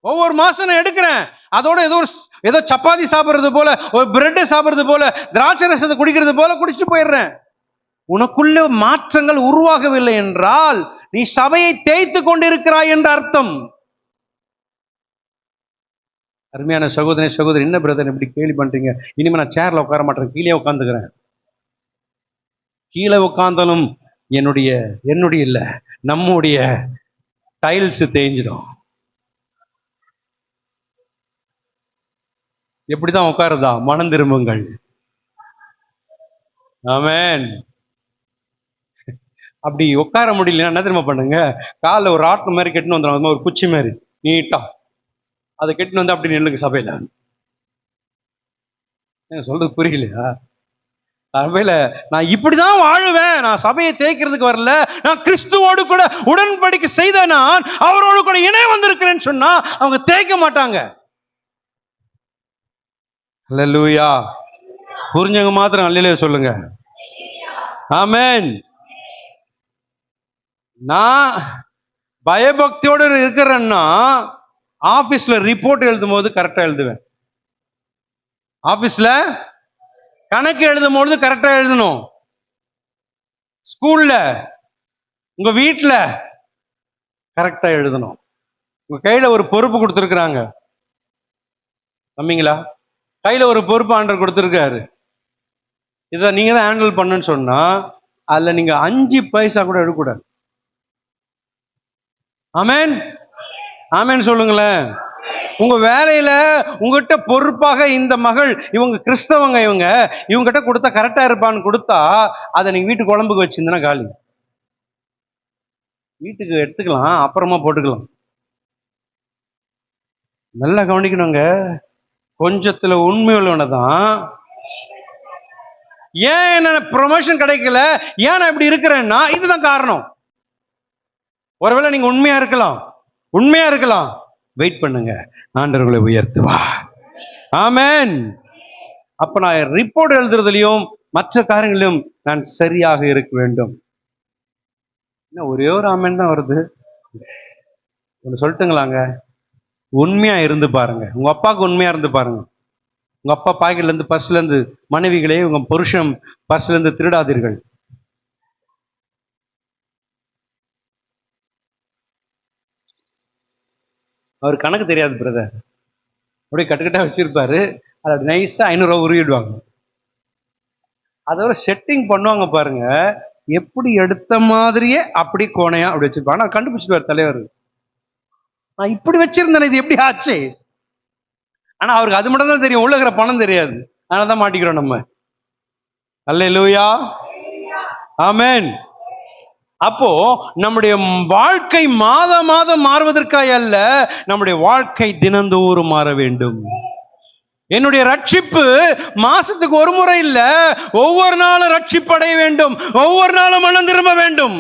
ஒவ்வொரு மாசம் நான் எடுக்கிறேன். அதோட ஏதோ சப்பாத்தி சாப்பிடுறது போல, ஒரு பிரெட் சாப்பிடுறது போல, திராட்சை ரசத்தை குடிக்கிறது போல குடிச்சிட்டு போயிடுறேன். உனக்குள்ள மாற்றங்கள் உருவாகவில்லை என்றால் நீ சபையை தேய்த்து கொண்டிருக்கிறாய் என்ற அர்த்தம். அருமையான சகோதரி, என்ன பிரதர் இப்படி கேள்வி பண்றீங்க? இனிமே நான் சேர்ல உட்கார மாட்டேன், கீழே உட்காந்துக்கிறேன். கீழே உட்கார்ந்தாலும் என்னுடைய இல்ல, நம்முடைய டைல்ஸ் தேஞ்சிடும். எப்படிதான் உட்காருதா? மனம் திரும்புங்கள். ஆமென். அப்படி உட்கார முடியலன்னா என்ன தெரியுமா பண்ணுங்க? காலில் ஒரு ஆட்டு மாதிரி கெட்டுன்னு வந்துடும், ஒரு குச்சி மாதிரி நீட்டா அதை கெட்டுன்னு வந்து அப்படி நில்லுங்க சபையில. சொல்றது புரியலையா? சபையில நான் இப்படிதான் வாழுவேன், நான் சபையை தேய்க்கிறதுக்கு வரல, நான் கிறிஸ்துவோடு கூட உடன்படிக்கை செய்த நான் அவரோடு கூட இணை வந்திருக்கிறேன்னு சொன்னா அவங்க தேய்க்க மாட்டாங்க. அல்லேலூயா. புரிஞ்சவங்க மாத்திரம் அல்லேலூயா சொல்லுங்க. ஆமென். நான் பயபக்தியோடு இருக்கிறேன்னா ஆபீஸ்ல ரிப்போர்ட் எழுதும் போது கரெக்டா எழுதுவேன். ஆபீஸ்ல கணக்கு எழுதும் பொழுது கரெக்டா எழுதணும். ஸ்கூல்ல, உங்க வீட்டுல கரெக்டா எழுதணும். உங்க கையில ஒரு பொறுப்பு கொடுத்துருக்குறாங்க தம்பிங்களா, கையில ஒரு பொறுப்பு ஆண்டவர் கொடுத்துருக்காரு. இதை நீங்க தான் ஹேண்டில் பண்ணுன்னு சொன்னா அதுல நீங்க 5 பைசா கூட எடுக்கக்கூடாது. ஆமென். ஆமென் சொல்லுங்களேன். உங்க வேலையில உங்ககிட்ட பொறுப்பாக இந்த மகள், இவங்க கிறிஸ்தவங்க, இவங்க கிட்ட கொடுத்தா கரெக்டா இருப்பான்னு கொடுத்தா அதை நீங்க வீட்டு குழம்புக்கு வச்சிருந்தா காலி. வீட்டுக்கு எடுத்துக்கலாம், அப்புறமா போட்டுக்கலாம். நல்லா கவனிக்கணுங்க. கொஞ்சத்துல உண்மை உள்ளவனதான். ஏன் என்ன ப்ரொமோஷன் கிடைக்கல, ஏன் நான் இப்படி இருக்கிறேன்னா இதுதான் காரணம். ஒருவேளை நீங்க உண்மையா இருக்கலாம், வெயிட் பண்ணுங்க, ஆண்டவர்களை உயர்த்துவா. ஆமென். அப்ப நான் ரிப்போர்ட் எழுதுறதுலயும் மற்ற காரியங்களிலும் நான் சரியாக இருக்க வேண்டும். ஒரே ஒரு ஆமென் தான் வருது. ஒன்று சொல்லட்டுங்களாங்க, உண்மையா இருந்து பாருங்க. உங்க அப்பாவுக்கு உண்மையா இருந்து பாருங்க. உங்க அப்பா பாக்கெட்ல இருந்து, பர்ஸ்ல இருந்து, மனைவிகளே உங்க புருஷன் பர்ஸ்ல இருந்து திருடாதீர்கள். அவர் கணக்கு தெரியாது பிரதர், அப்படியே கட்டுக்கட்டா வச்சிருப்பாரு. அதை நைஸா 500 ரூபா உருவிடுவாங்க. அதோட செட்டிங் பண்ணுவாங்க பாருங்க, எப்படி எடுத்த மாதிரியே அப்படி கோணையா அப்படி வச்சிருப்பாங்க. ஆனால் கண்டுபிடிச்சிட்டு தலைவர், நான் இப்படி வச்சிருந்தேன், இது எப்படி ஆச்சு? ஆனா அவருக்கு அது மட்டும் தான் தெரியும், உள்ள இருக்கிற பணம் தெரியாது. அதனால தான் மாட்டிக்கிறோம் நம்ம. அல்லேலூயா. ஆமென். அப்போ நம்முடைய வாழ்க்கை மாதம் மாறுவதற்காக அல்ல, நம்முடைய வாழ்க்கை தினந்தோறும் மாற வேண்டும். என்னுடைய ரட்சிப்பு மாசத்துக்கு ஒரு முறை இல்ல, ஒவ்வொரு நாளும் ரட்சிப்படைய வேண்டும், ஒவ்வொரு நாளும் மனம் திரும்ப வேண்டும்.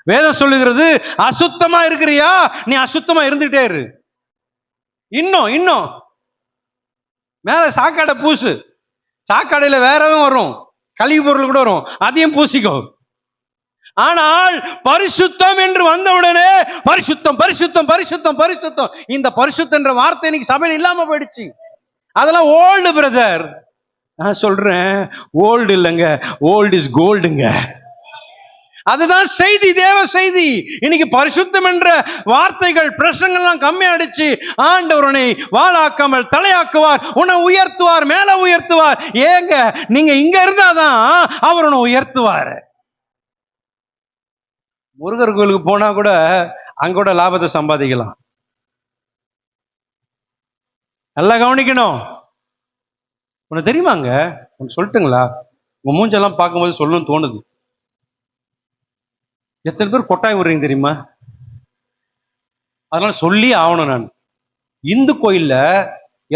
வேதம் சொல்லுகிறது, அசுத்தமா இருக்கிறியா, நீ அசுத்தமா இருந்துட்டே இரு. இன்னும் மேல சாக்காடை பூசு. சாக்காடையில வேறவும் வரும், கழிவு பொருள் கூட வரும், அதையும் பூசிக்கோ. ஆனால் பரிசுத்தம் என்று வந்தவுடனே பரிசுத்தம் பரிசுத்தம் பரிசுத்தம் பரிசுத்தம், இந்த பரிசுத்தம் என்ற வார்த்தை இன்னைக்கு சபையில் இல்லாம போயிடுச்சு. அதெல்லாம் ஓல்டு பிரதர். நான் சொல்றேன், ஓல்டு இல்லைங்க, ஓல்டு இஸ் கோல்டுங்க. அதுதான் செய்தி, தேவ செய்தி. இன்னைக்கு பரிசுத்தம் என்ற வார்த்தைகள், பிரசங்கள்லாம் கம்மியாடிச்சு. ஆண்டவர் உன்னை வாளாக்காமல் தலையாக்குவார், உன்னை உயர்த்துவார், மேல உயர்த்துவார். ஏங்க, நீங்க இங்க இருந்தாதான் அவர் உன்னை உயர்த்துவார். முருகர் கோயிலுக்கு போனா கூட அங்க கூட லாபத்தை சம்பாதிக்கலாம். நல்லா கவனிக்கணும். உனக்கு தெரியுமாங்க, உனக்கு சொல்லட்டுங்களா, உங்க மூஞ்செல்லாம் பார்க்கும்போது சொல்லணும்னு தோணுது. எத்தனை பேர் கொட்டாய் விடுறீங்க தெரியுமா? அதனால சொல்லி ஆகணும். நான் இந்து கோயில்ல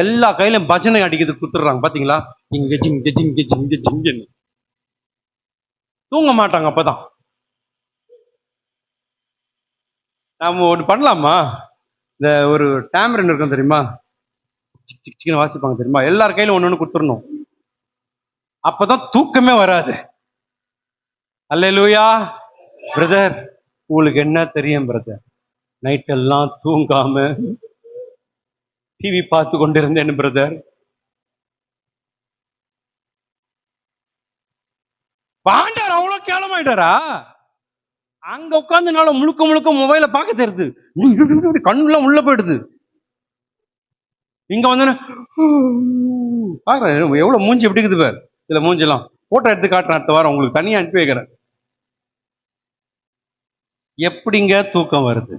எல்லா கையிலும் பஜனை அடிக்கிறது கொடுத்துடுறாங்க பாத்தீங்களா, இங்க ஜிங்க ஜிங்க ஜிங்க ஜிங்கன்னு. தூங்க மாட்டாங்க. அப்பதான் நாம ஒன்று பண்ணலாமா, இந்த ஒரு டேமரன் இருக்கும் தெரியுமா, சிக் சிக் சிக்னு வாசிப்பாங்க தெரியுமா, எல்லார் கையிலும் ஒன்று கொடுத்துடணும். அப்பதான் தூக்கமே வராது. அல்லேலூயா. பிரதர், உங்களுக்கு என்ன தெரியும் பிரதர், நைட் எல்லாம் தூங்காம டிவி பார்த்து கொண்டிருந்தேன் பிரதர். பாண்டார் அவ்வளவு கேவலமாயிட்டாரா? அங்க உட்கார்ந்து முழுக்க முழுக்க மொபைல பார்க்க தெரியுது, கண்ணுலாம் உள்ள போயிடுது. இங்க வந்து பாக்குறேன் எவ்வளவு மூஞ்சி எப்படி இருக்குது பாரு. சில மூஞ்செல்லாம் போட்டோ எடுத்து காட்டுறேன், அடுத்த வாரம் உங்களுக்கு தனியா அனுப்பி வைக்கிறேன். எப்படிங்க தூக்கம் வருது?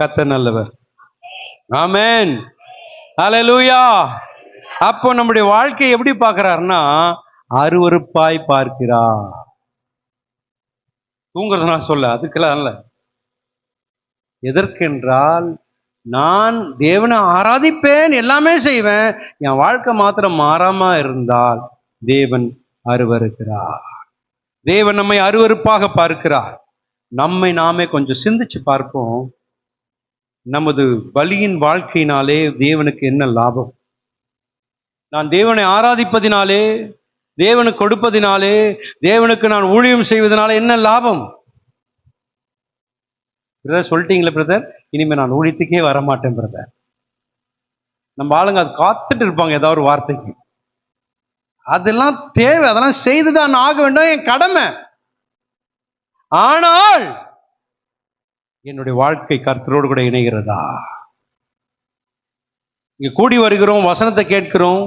கர்த்தர் நல்லவர். ஆமென், ஹல்லேலூயா. அப்போ நம்முடைய வாழ்க்கையை எப்படி பார்க்கிறாருன்னா அருவருப்பாய் பார்க்கிறார். தூங்குறது நான் சொல்ல, அதுக்கெல்லாம் அல்ல. எதற்கென்றால் நான் தேவனை ஆராதிப்பேன், எல்லாமே செய்வேன், என் வாழ்க்கை மாத்திரம் மாறாம இருந்தால் தேவன் அருவருக்கிறார். தேவன் நம்மை அருவருப்பாக பார்க்கிறார். நம்மை நாமே கொஞ்சம் சிந்திச்சு பார்ப்போம். நமது பலியின் வாழ்க்கையினாலே தேவனுக்கு என்ன லாபம்? நான் தேவனை ஆராதிப்பதினாலே, தேவனுக்கு கொடுப்பதினாலே, தேவனுக்கு நான் ஊழியம் செய்வதனால என்ன லாபம்? பிரதர் சொல்லிட்டீங்களே பிரதர், இனிமே நான் ஊழியத்துக்கே வரமாட்டேன் பிரதர். நம்ம ஆளுங்க அது காத்துட்டு இருப்பாங்க ஏதாவது ஒரு வார்த்தைக்கு. அதெல்லாம் தேவை, அதெல்லாம் செய்துதான் ஆக வேண்டும், என் கடமை. ஆனால் என்னுடைய வாழ்க்கை கர்த்தரோடு கூட இணைகிறதா? இங்க கூடி வருகிறோம், வசனத்தை கேட்கிறோம்.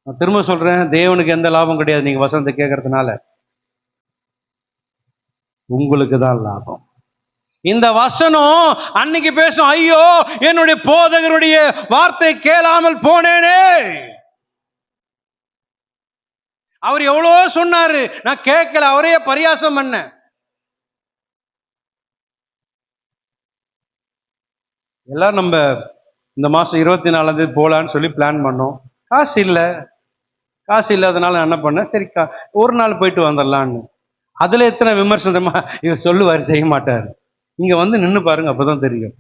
நான் திரும்ப சொல்றேன், தேவனுக்கு எந்த லாபம் கிடையாது நீங்க வசனத்தை கேட்கறதுனால. உங்களுக்கு தான் லாபம். இந்த வசனம் அன்னைக்கு பேசும், ஐயோ என்னுடைய போதகருடைய வார்த்தை கேளாமல் போனேனே. அவர் எவ்வளவோ சொன்னாரு, நான் கேட்கல, அவரே பரியாசம் பண்ண. எல்லாம் நம்ம இந்த மாசம் 24 போலான்னு சொல்லி பிளான் பண்ணோம். காசு இல்லை, காசு இல்லாதனால என்ன பண்ண, சரி ஒரு நாள் போயிட்டு வந்துடலான்னு. அதுல எத்தனை விமர்சனமா இவர் சொல்லுவாரு, செய்ய மாட்டாரு. இங்க வந்து நின்று பாருங்க, அப்பதான் தெரியும்.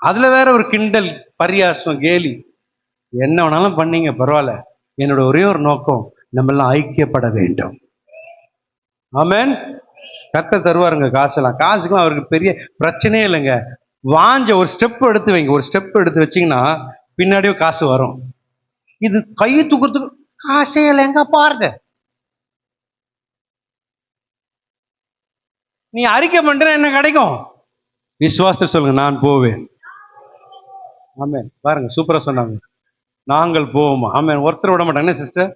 அதுல வேற ஒரு கிண்டல், பரியாசம், கேலி. என்ன வேணாலும் பண்ணீங்க, பரவாயில்ல. என்னோட ஒரே ஒரு நோக்கம், நம்ம எல்லாம் ஐக்கியப்பட வேண்டும். ஆமென். கர்த்தர் தருவாருங்க காசெல்லாம். காசுக்கெல்லாம் அவருக்கு பெரிய பிரச்சனையே இல்லைங்க. வாஞ்ச ஒரு ஸ்டெப் எடுத்து வைங்க, ஒரு ஸ்டெப் எடுத்து வச்சிங்கன்னா பின்னாடியோ காசு வரும். இது கை தூக்குறதுக்கு காசே இல்லைங்க பாருங்க. நீ அறிக்கை பண்ற என்ன கிடைக்கும்? விசுவாசத்தை சொல்லுங்க, நான் போவேன். ஆமென். பாருங்க சூப்பரா சொன்னாங்க, நாங்கள் போவோம். ஆமென். ஒருத்தர் விட மாட்டாங்க சிஸ்டர்.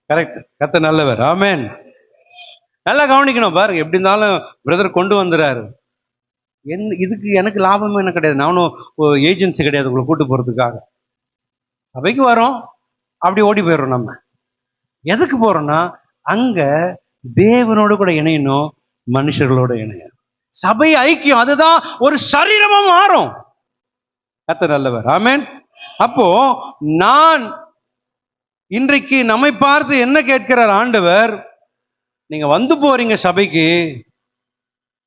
கரெக்ட். கர்த்தர் நல்லவர். ஆமென். நல்லா கவனிக்கணும். பாருங்க, எப்படி இருந்தாலும் பிரதர் கொண்டு வந்துறாரு. இதுக்கு எனக்கு லாபமே என்ன கிடையாது. நானும் ஏஜென்சி கிடையாது உங்களை கூட்டு போறதுக்காக. சபைக்கு வரோம், அப்படி ஓடி போயிடுறோம். நம்ம எதுக்கு போறோம்னா அங்க தேவனோடு கூட இணையணும், மனுஷர்களோட இணையணும். சபை ஐக்கியம், அதுதான் ஒரு சரீரமா மாறும். கர்த்தர் நல்லவர். ஆமென். அப்போ நான் இன்றைக்கு நம்மை பார்த்து என்ன கேட்கிறார் ஆண்டவர்? நீங்க வந்து போறீங்க சபைக்கு,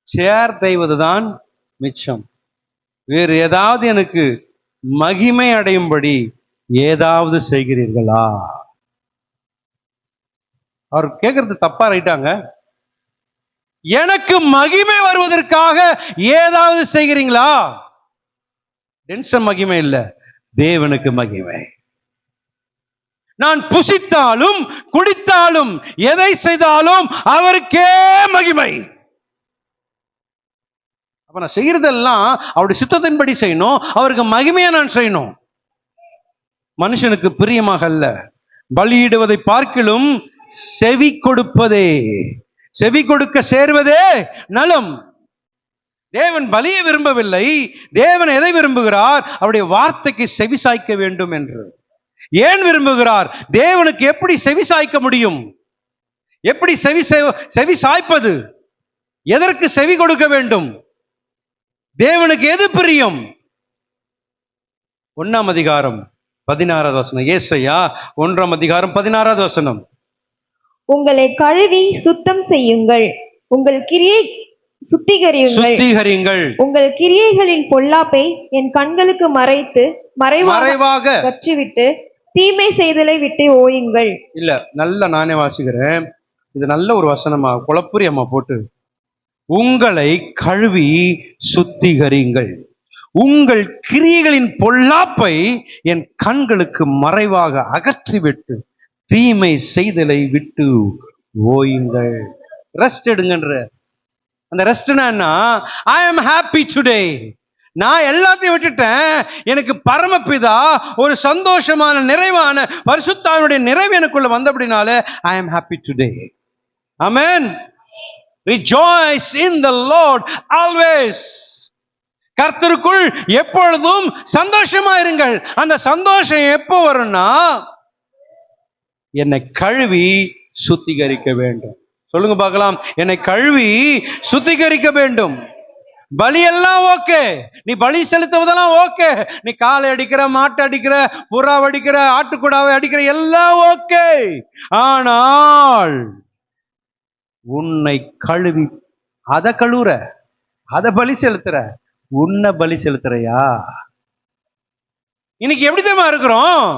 சேர் தெய்வதுதான் மிச்சம். வேறு ஏதாவது எனக்கு மகிமை அடையும்படி ஏதாவது செய்கிறீர்களா? அவர் கேட்கறது தப்பா ரைட்டாங்க? எனக்கு மகிமை வருவதற்காக ஏதாவது செய்கிறீங்களா? டென்ஷன் மகிமை இல்ல, தேவனுக்கு மகிமை. நான் புசித்தாலும் குடித்தாலும் எதை செய்தாலும் அவருக்கே மகிமை. அப்ப நான் செய்யறதெல்லாம் அவருடைய சித்தத்தின்படி செய்யணும், அவருக்கு மகிமையா நான் செய்யணும். மனுஷனுக்கு பிரியமாக அல்ல. பலியிடுவதை பார்க்கிலும் செவி கொடுப்பதே, செவி கொடுக்க சேர்வதே நலம். தேவன் பலியை விரும்பவில்லை. தேவன் எதை விரும்புகிறார்? அவருடைய வார்த்தைக்கு செவி சாய்க்க வேண்டும் என்று. ஏன் விரும்புகிறார்? தேவனுக்கு எப்படி செவி சாய்க்க முடியும்? எப்படி செவி சாய்ப்பது? எதற்கு செவி கொடுக்க வேண்டும்? தேவனுக்கு எது பிரியம்? 1 அதிகாரம் 16வது வசனம். ஏசாயா 1 அதிகாரம் 16வது வசனம். உங்களை கழுவி சுத்தம் செய்யுங்கள், உங்கள் கிரியை சுத்திகரியுங்கள். உங்கள் கிரியைகளின் பொல்லாப்பை என் கண்களுக்கு மறைத்து மறைவாக கற்றிவிட்டு தீமை செய்தலை விட்டு ஓயுங்கள். இல்ல, நல்ல நானே வாசிக்கிறேன். இது நல்ல ஒரு வசனமா குழப்புரி அம்மா போட்டு. உங்களை கழுவி சுத்திகரிங்கள். உங்கள் கிரியைகளின் பொல்லாப்பை என் கண்களுக்கு மறைவாக அகற்றிவிட்டு தீமை செய்தலை விட்டு ஓயுங்கள். ரெஸ்ட் எடுங்கன்ற. அந்த ரெஸ்ட்னா என்ன? ஐ ஆம் ஹாப்பி டுடே. நான் எல்லாத்தையும் விட்டுட்டேன். எனக்கு பரமபிதா ஒரு சந்தோஷமான நிறைவான பரிசுத்தாவினுடைய நிறைவு எனக்குள்ள வந்தபடினால I am happy today. Amen. Rejoice in the Lord always. கர்த்தருக்குள் எப்பொழுதும் சந்தோஷமா இருங்கள். அந்த சந்தோஷம் எப்போ வரும்னா, என்னை கழுவி சுத்திகரிக்க வேண்டும். சொல்லுங்க பார்க்கலாம். என்னை கழுவி சுத்திகரிக்க வேண்டும். பலி எல்லாம் ஓகே, நீ பலி செலுத்துவதெல்லாம் ஓகே, நீ காலை அடிக்கிற, மாட்டை அடிக்கிற, புறாவை அடிக்கிற, ஆட்டுக்குடாவை அடிக்கிற, எல்லாம் ஓகே. ஆனால் உன்னை கழுவி அதை கழுவுற, அதை பலி செலுத்துற, உன்னை பலி செலுத்துறையா? இன்னைக்கு எப்படி தெரியுமா இருக்கிறோம்?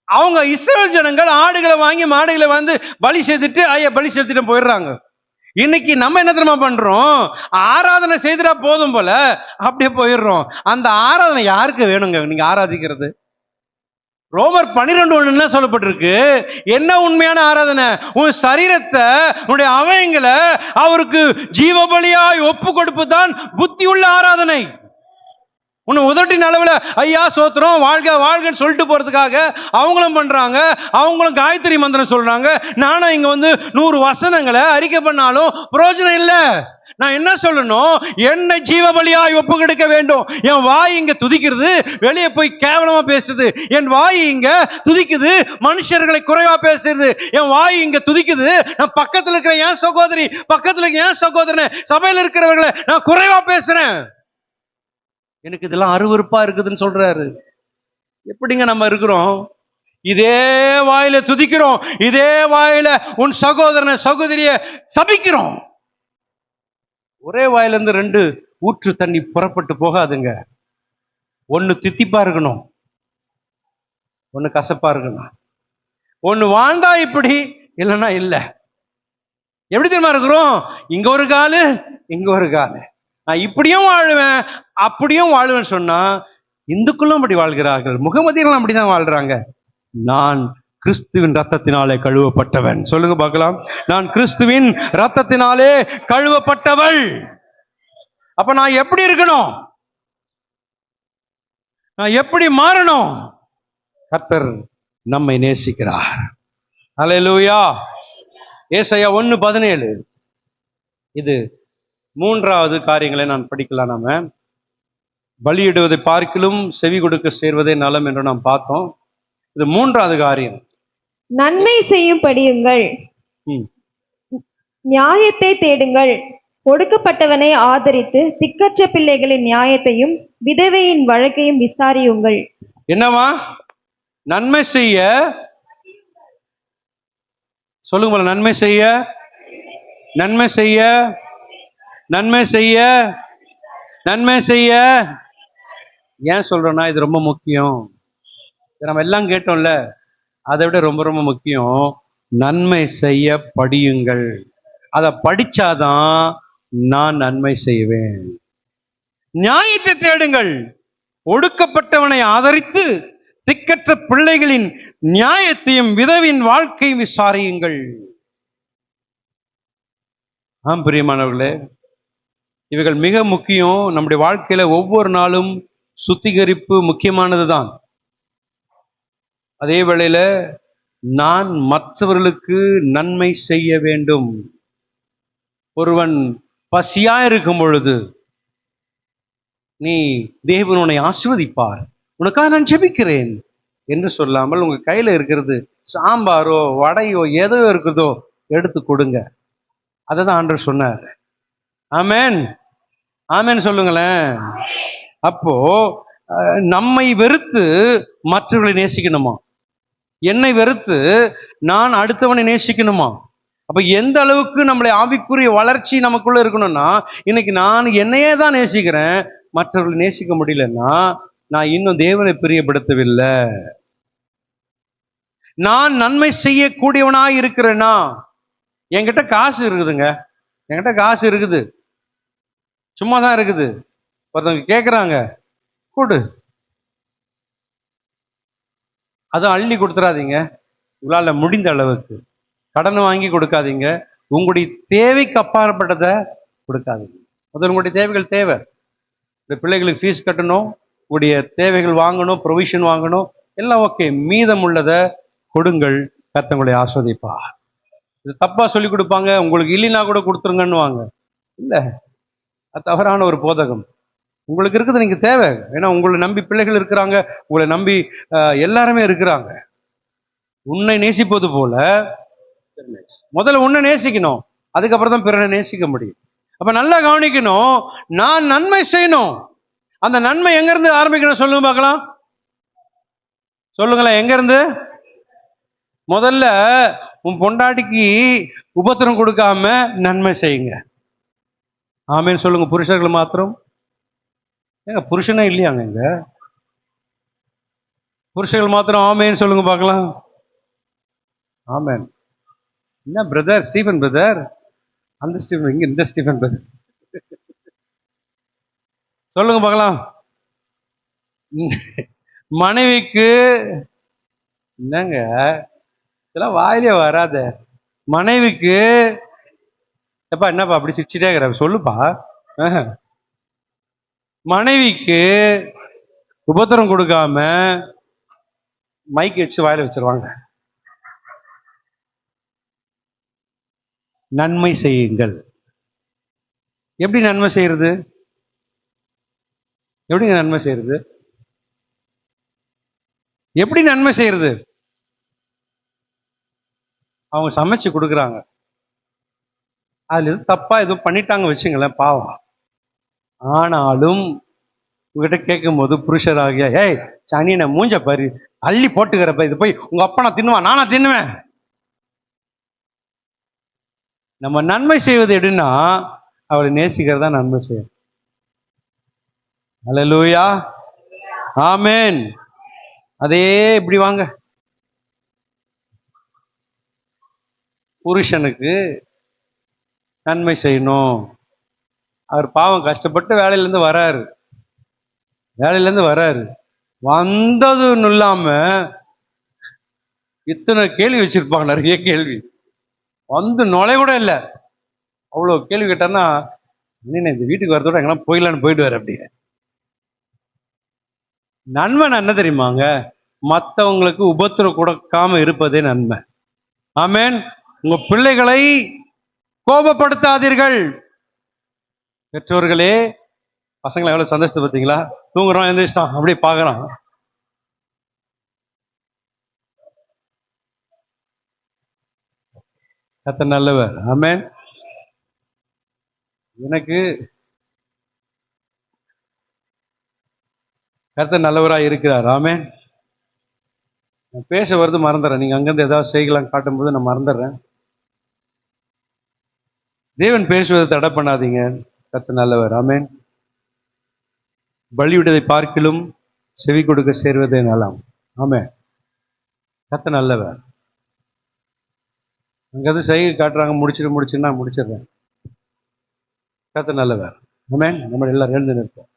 அவங்க இஸ்ரவேல் ஜனங்கள் ஆடுகளை வாங்கி மாடுகளை வந்து பலி செய்துட்டு ஐயா பலி செலுத்திட்டு போயிடுறாங்க. இன்னைக்கு நம்ம என்ன தெரியுமா பண்றோம்? ஆராதனை செய்துட்டா போதும் போல அப்படியே போயிடுறோம். அந்த ஆராதனை யாருக்கு வேணுங்க நீங்க ஆராதிக்கிறது? ரோமர் 12:1 என்ன சொல்லப்பட்டிருக்கு? என்ன உண்மையான ஆராதனை? உன் சரீரத்தை, உன்னுடைய அவயங்களை அவருக்கு ஜீவ பலியாய் ஒப்பு கொடுப்பு தான் புத்தி உள்ள ஆராதனை. உன்னை உதட்டின் அளவில் ஐயா சோத்திரம் வாழ்க வாழ்கன்னு சொல்லிட்டு போறதுக்காக அவங்களும் பண்றாங்க. அவங்களும் காயத்ரி மந்திரம் சொல்றாங்க. நானும் இங்க வந்து 100 வசனங்களை அறிக்கை பண்ணாலும் பிரயோஜனம் இல்லை. நான் என்ன சொல்லணும்? என்னை ஜீவ பலியாய் ஒப்பு கொடுக்க வேண்டும். என் வாய் இங்க துதிக்கிறது, வெளியே போய் கேவலமா பேசுது. என் வாய் இங்க துதிக்குது, மனுஷர்களை குறைவா பேசுறது. என் வாய் இங்க துதிக்குது, நான் பக்கத்துல இருக்கிற என் சகோதரி, பக்கத்துல இருக்கிற என் சகோதரன், சபையில் இருக்கிறவர்களை நான் குறைவா பேசுறேன். எனக்கு இதெல்லாம் அருவருப்பா இருக்குதுன்னு சொல்றாரு. எப்படிங்க நம்ம இருக்கிறோம்? இதே வாயில துதிக்கிறோம், இதே வாயில உன் சகோதரனை சகோதரிய சபிக்கிறோம். ஒரே வாயிலிருந்து 2 ஊற்று தண்ணி புறப்பட்டு போகாதுங்க. ஒன்னு தித்திப்பா இருக்கணும், ஒன்னு கசப்பா இருக்கணும். ஒன்னு வாழ்ந்தா இப்படி, இல்லைன்னா இல்ல. எப்படி தெரியுமா இருக்கிறோம்? இங்க ஒரு காலு, இங்க ஒரு காலு. நான் இப்படியும் வாழுவேன், அப்படியும் வாழ்வேன்னு சொன்னா இந்துக்களும் அப்படி வாழ்கிறார்கள், முகமதியர்களும் அப்படிதான் வாழ்றாங்க. நான் கிறிஸ்துவின் ரத்தத்தினாலே கழுவப்பட்டவன். சொல்லுங்க பார்க்கலாம். நான் கிறிஸ்துவின் ரத்தத்தினாலே கழுவப்பட்டவள். அப்ப நான் எப்படி இருக்கணும்? நான் எப்படி மாறணும்? கர்த்தர் நம்மை நேசிக்கிறார். அல்லேலூயா. ஏசாயா 1:17. இது 3வது காரியங்களை நான் படிக்கலாம். நாம பலியிடுவதை பார்க்கிலும் செவி கொடுக்க சேர்வதே நலம் என்று நாம் பார்த்தோம். இது 3வது காரியம். நன்மை செய்யும் படியுங்கள், நியாயத்தை தேடுங்கள், ஒடுக்கப்பட்டவனை ஆதரித்து திக்கற்ற பிள்ளைகளின் நியாயத்தையும் விதவையின் வழக்கையும் விசாரியுங்கள். என்னவா? நன்மை செய்ய சொல்லுங்க. நன்மை செய்ய, நன்மை செய்ய, நன்மை செய்ய, நன்மை செய்ய. ஏன் சொல்றோம்னா இது ரொம்ப முக்கியம். நம்ம எல்லாம் கேட்டோம்ல, அதை விட ரொம்ப ரொம்ப முக்கியம். நன்மை செய்ய படியுங்கள். அதை படிச்சாதான் நான் நன்மை செய்வேன். நியாயத்தை தேடுங்கள், ஒடுக்கப்பட்டவனை ஆதரித்து திக்கற்ற பிள்ளைகளின் நியாயத்தையும் விதவின் வாழ்க்கையும் விசாரியுங்கள். ஆம் பிரியமானவர்களே, இவைகள் மிக முக்கியம். நம்முடைய வாழ்க்கையில ஒவ்வொரு நாளும் சுத்திகரிப்பு முக்கியமானதுதான். அதே வேளையில நான் மற்றவர்களுக்கு நன்மை செய்ய வேண்டும். ஒருவன் பசியா இருக்கும் பொழுது நீ தேவன் உன்னை ஆசீர்வதிப்பார், உனக்காக நான் ஜெபிக்கிறேன் என்று சொல்லாமல் உங்க கையில இருக்கிறது சாம்பாரோ வடையோ ஏதோ இருக்குதோ எடுத்து கொடுங்க. அதை தான் ஆண்டவர் சொன்னார். ஆமென், ஆமென் சொல்லுங்களேன். அப்போ நம்மை வெறுத்து மற்றவர்களை நேசிக்கணுமா? என்னை வெறுத்து நான் அடுத்தவனை நேசிக்கணுமா? அப்ப எந்த அளவுக்கு நம்மளை ஆவிக்குரிய வளர்ச்சி நமக்குள்ள இருக்கணும்னா, இன்னைக்கு நான் என்னையே தான் நேசிக்கிறேன், மற்றவர்களை நேசிக்க முடியலன்னா நான் இன்னும் தேவனை பிரியப்படுத்தவில்லை. நான் நன்மை செய்யக்கூடியவனாய் இருக்கிறேன்னா, என்கிட்ட காசு இருக்குதுங்க, என்கிட்ட காசு இருக்குது, சும்மா தான் இருக்குது, ஒருத்தவங்க கேட்குறாங்க, கொடு. அதுவும் அள்ளி கொடுத்துடாதீங்க, உங்களால் முடிந்த அளவுக்கு. கடன் வாங்கி கொடுக்காதீங்க, உங்களுடைய தேவைக்கு அப்பாற்பட்டதை கொடுக்காதீங்க. முதல்ல உங்களுடைய தேவைகள் தேவை. இந்த பிள்ளைகளுக்கு ஃபீஸ் கட்டணும், உங்களுடைய தேவைகள் வாங்கணும், ப்ரொவிஷன் வாங்கணும், எல்லாம் ஓகே. மீதம் உள்ளதை கொடுங்கள், கர்த்தர் ஆஸ்வதிப்பா. இது தப்பா சொல்லி கொடுப்பாங்க, உங்களுக்கு இல்லைன்னா கூட கொடுத்துருங்கன்னு வாங்க. இல்லை, அது தவறான ஒரு போதகம். உங்களுக்கு இருக்குது நீங்க தேவை. ஏன்னா உங்களை நம்பி பிள்ளைகள் இருக்கிறாங்க, உங்களை நம்பி எல்லாருமே இருக்கிறாங்க. உன்னை நேசிப்பது போல முதல்ல உன்னை நேசிக்கணும், அதுக்கப்புறம் தான் பிறனை நேசிக்க முடியும். அப்ப நல்லா கவனிக்கணும், நான் நன்மை செய்யணும். அந்த நன்மை எங்க இருந்து ஆரம்பிக்கணும் சொல்லுங்க பார்க்கலாம். சொல்லுங்களேன், எங்க இருந்து? முதல்ல உன் பொண்டாட்டிக்கு உபத்திரம் கொடுக்காம நன்மை செய்யுங்க. ஆமேன்னு சொல்லுங்க. புருஷர்கள் மாத்திரம் ஏங்க புருஷனே இல்லையாங்க இங்க? புருஷர்கள் மாத்திரம் ஆமேன்னு சொல்லுங்க பார்க்கலாம். ஆமேன். என்ன பிரதர் ஸ்டீபன் பிரதர், அந்த ஸ்டீபன் இங்க, இந்த ஸ்டீபன் பிரதர் சொல்லுங்க பார்க்கலாம். மனைவிக்கு என்னங்க இதெல்லாம் வாயிலே வராத. மனைவிக்கு எப்பா என்னப்பா அப்படி சிரிச்சுட்டே இருக்கிற, சொல்லுப்பா. மனைவிக்கு உபத்திரம் கொடுக்காம மைக் வச்சு வாயில வச்சிருவாங்க. நன்மை செய்யுங்கள். எப்படி நன்மை செய்யறது? எப்படி நன்மை செய்யறது? எப்படி நன்மை செய்யறது? அவங்க சமைச்சு கொடுக்குறாங்க, அதுல எதுவும் தப்பா எதுவும் பண்ணிட்டாங்க வச்சுங்களேன், பாவம். ஆனாலும் உங்ககிட்ட கேட்கும் போது புருஷராகிய, ஏய் சனி நான் மூஞ்ச பாரு, அள்ளி போட்டுக்கிறப்ப, இது போய் உங்க அப்பா நான் தின்னுவான், நானா தின்னுவேன். நம்ம நன்மை செய்வது எப்படின்னா, அவளை நேசிக்கிறதா நன்மை செய்யும். அல்லேலூயா, ஆமென். அதே இப்படி வாங்க. புருஷனுக்கு நன்மை செய்யணும். அவர் பாவம் கஷ்டப்பட்டு வேலையிலேருந்து வராரு, வந்ததுன்னு இல்லாம இத்தனை கேள்வி வச்சிருப்பாங்க, நிறைய கேள்வி. வந்து நுழை கூட இல்லை, அவ்வளோ கேள்வி கேட்டான்னா, இந்த வீட்டுக்கு வரதோட எங்கன்னா போயிடலான்னு போயிடுவார். அப்படியே நன்மை என்ன தெரியுமாங்க? மற்றவங்களுக்கு உபத்திரம் கொடுக்காம இருப்பதே நன்மை. ஆமென். உங்க பிள்ளைகளை கோபப்படுத்தாதீர்கள். பெற்றோர்களே, பசங்களை எவ்வளவு சந்தோஷத்தை பார்த்தீங்களா? தூங்குறோம், எந்திரிச்சிட்டான், அப்படியே பார்க்கறான். கர்த்தர் நல்லவர். ஆமென். எனக்கு கர்த்தர் நல்லவராக இருக்கிறார். ஆமென். நான் பேச வருது மறந்துடுறேன். நீங்க அங்கிருந்து ஏதாவது செய்யலாம் காட்டும் போது நான் மறந்துடுறேன். தேவன் பேசுவதை தடை பண்ணாதீங்க. கர்த்தர் நல்லவர். ஆமென். பலியிடுவதை பார்க்கிலும் செவி கொடுக்க சேர்வதே நலம். ஆமென். கர்த்தர் நல்லவர். அங்கிருந்து செய்கை காட்டுறாங்க, முடிச்சுன்னா முடிச்சிடுறேன். கர்த்தர் நல்லவர். ஆமென். நம்ம எல்லாரும் எழுந்து நிற்போம்.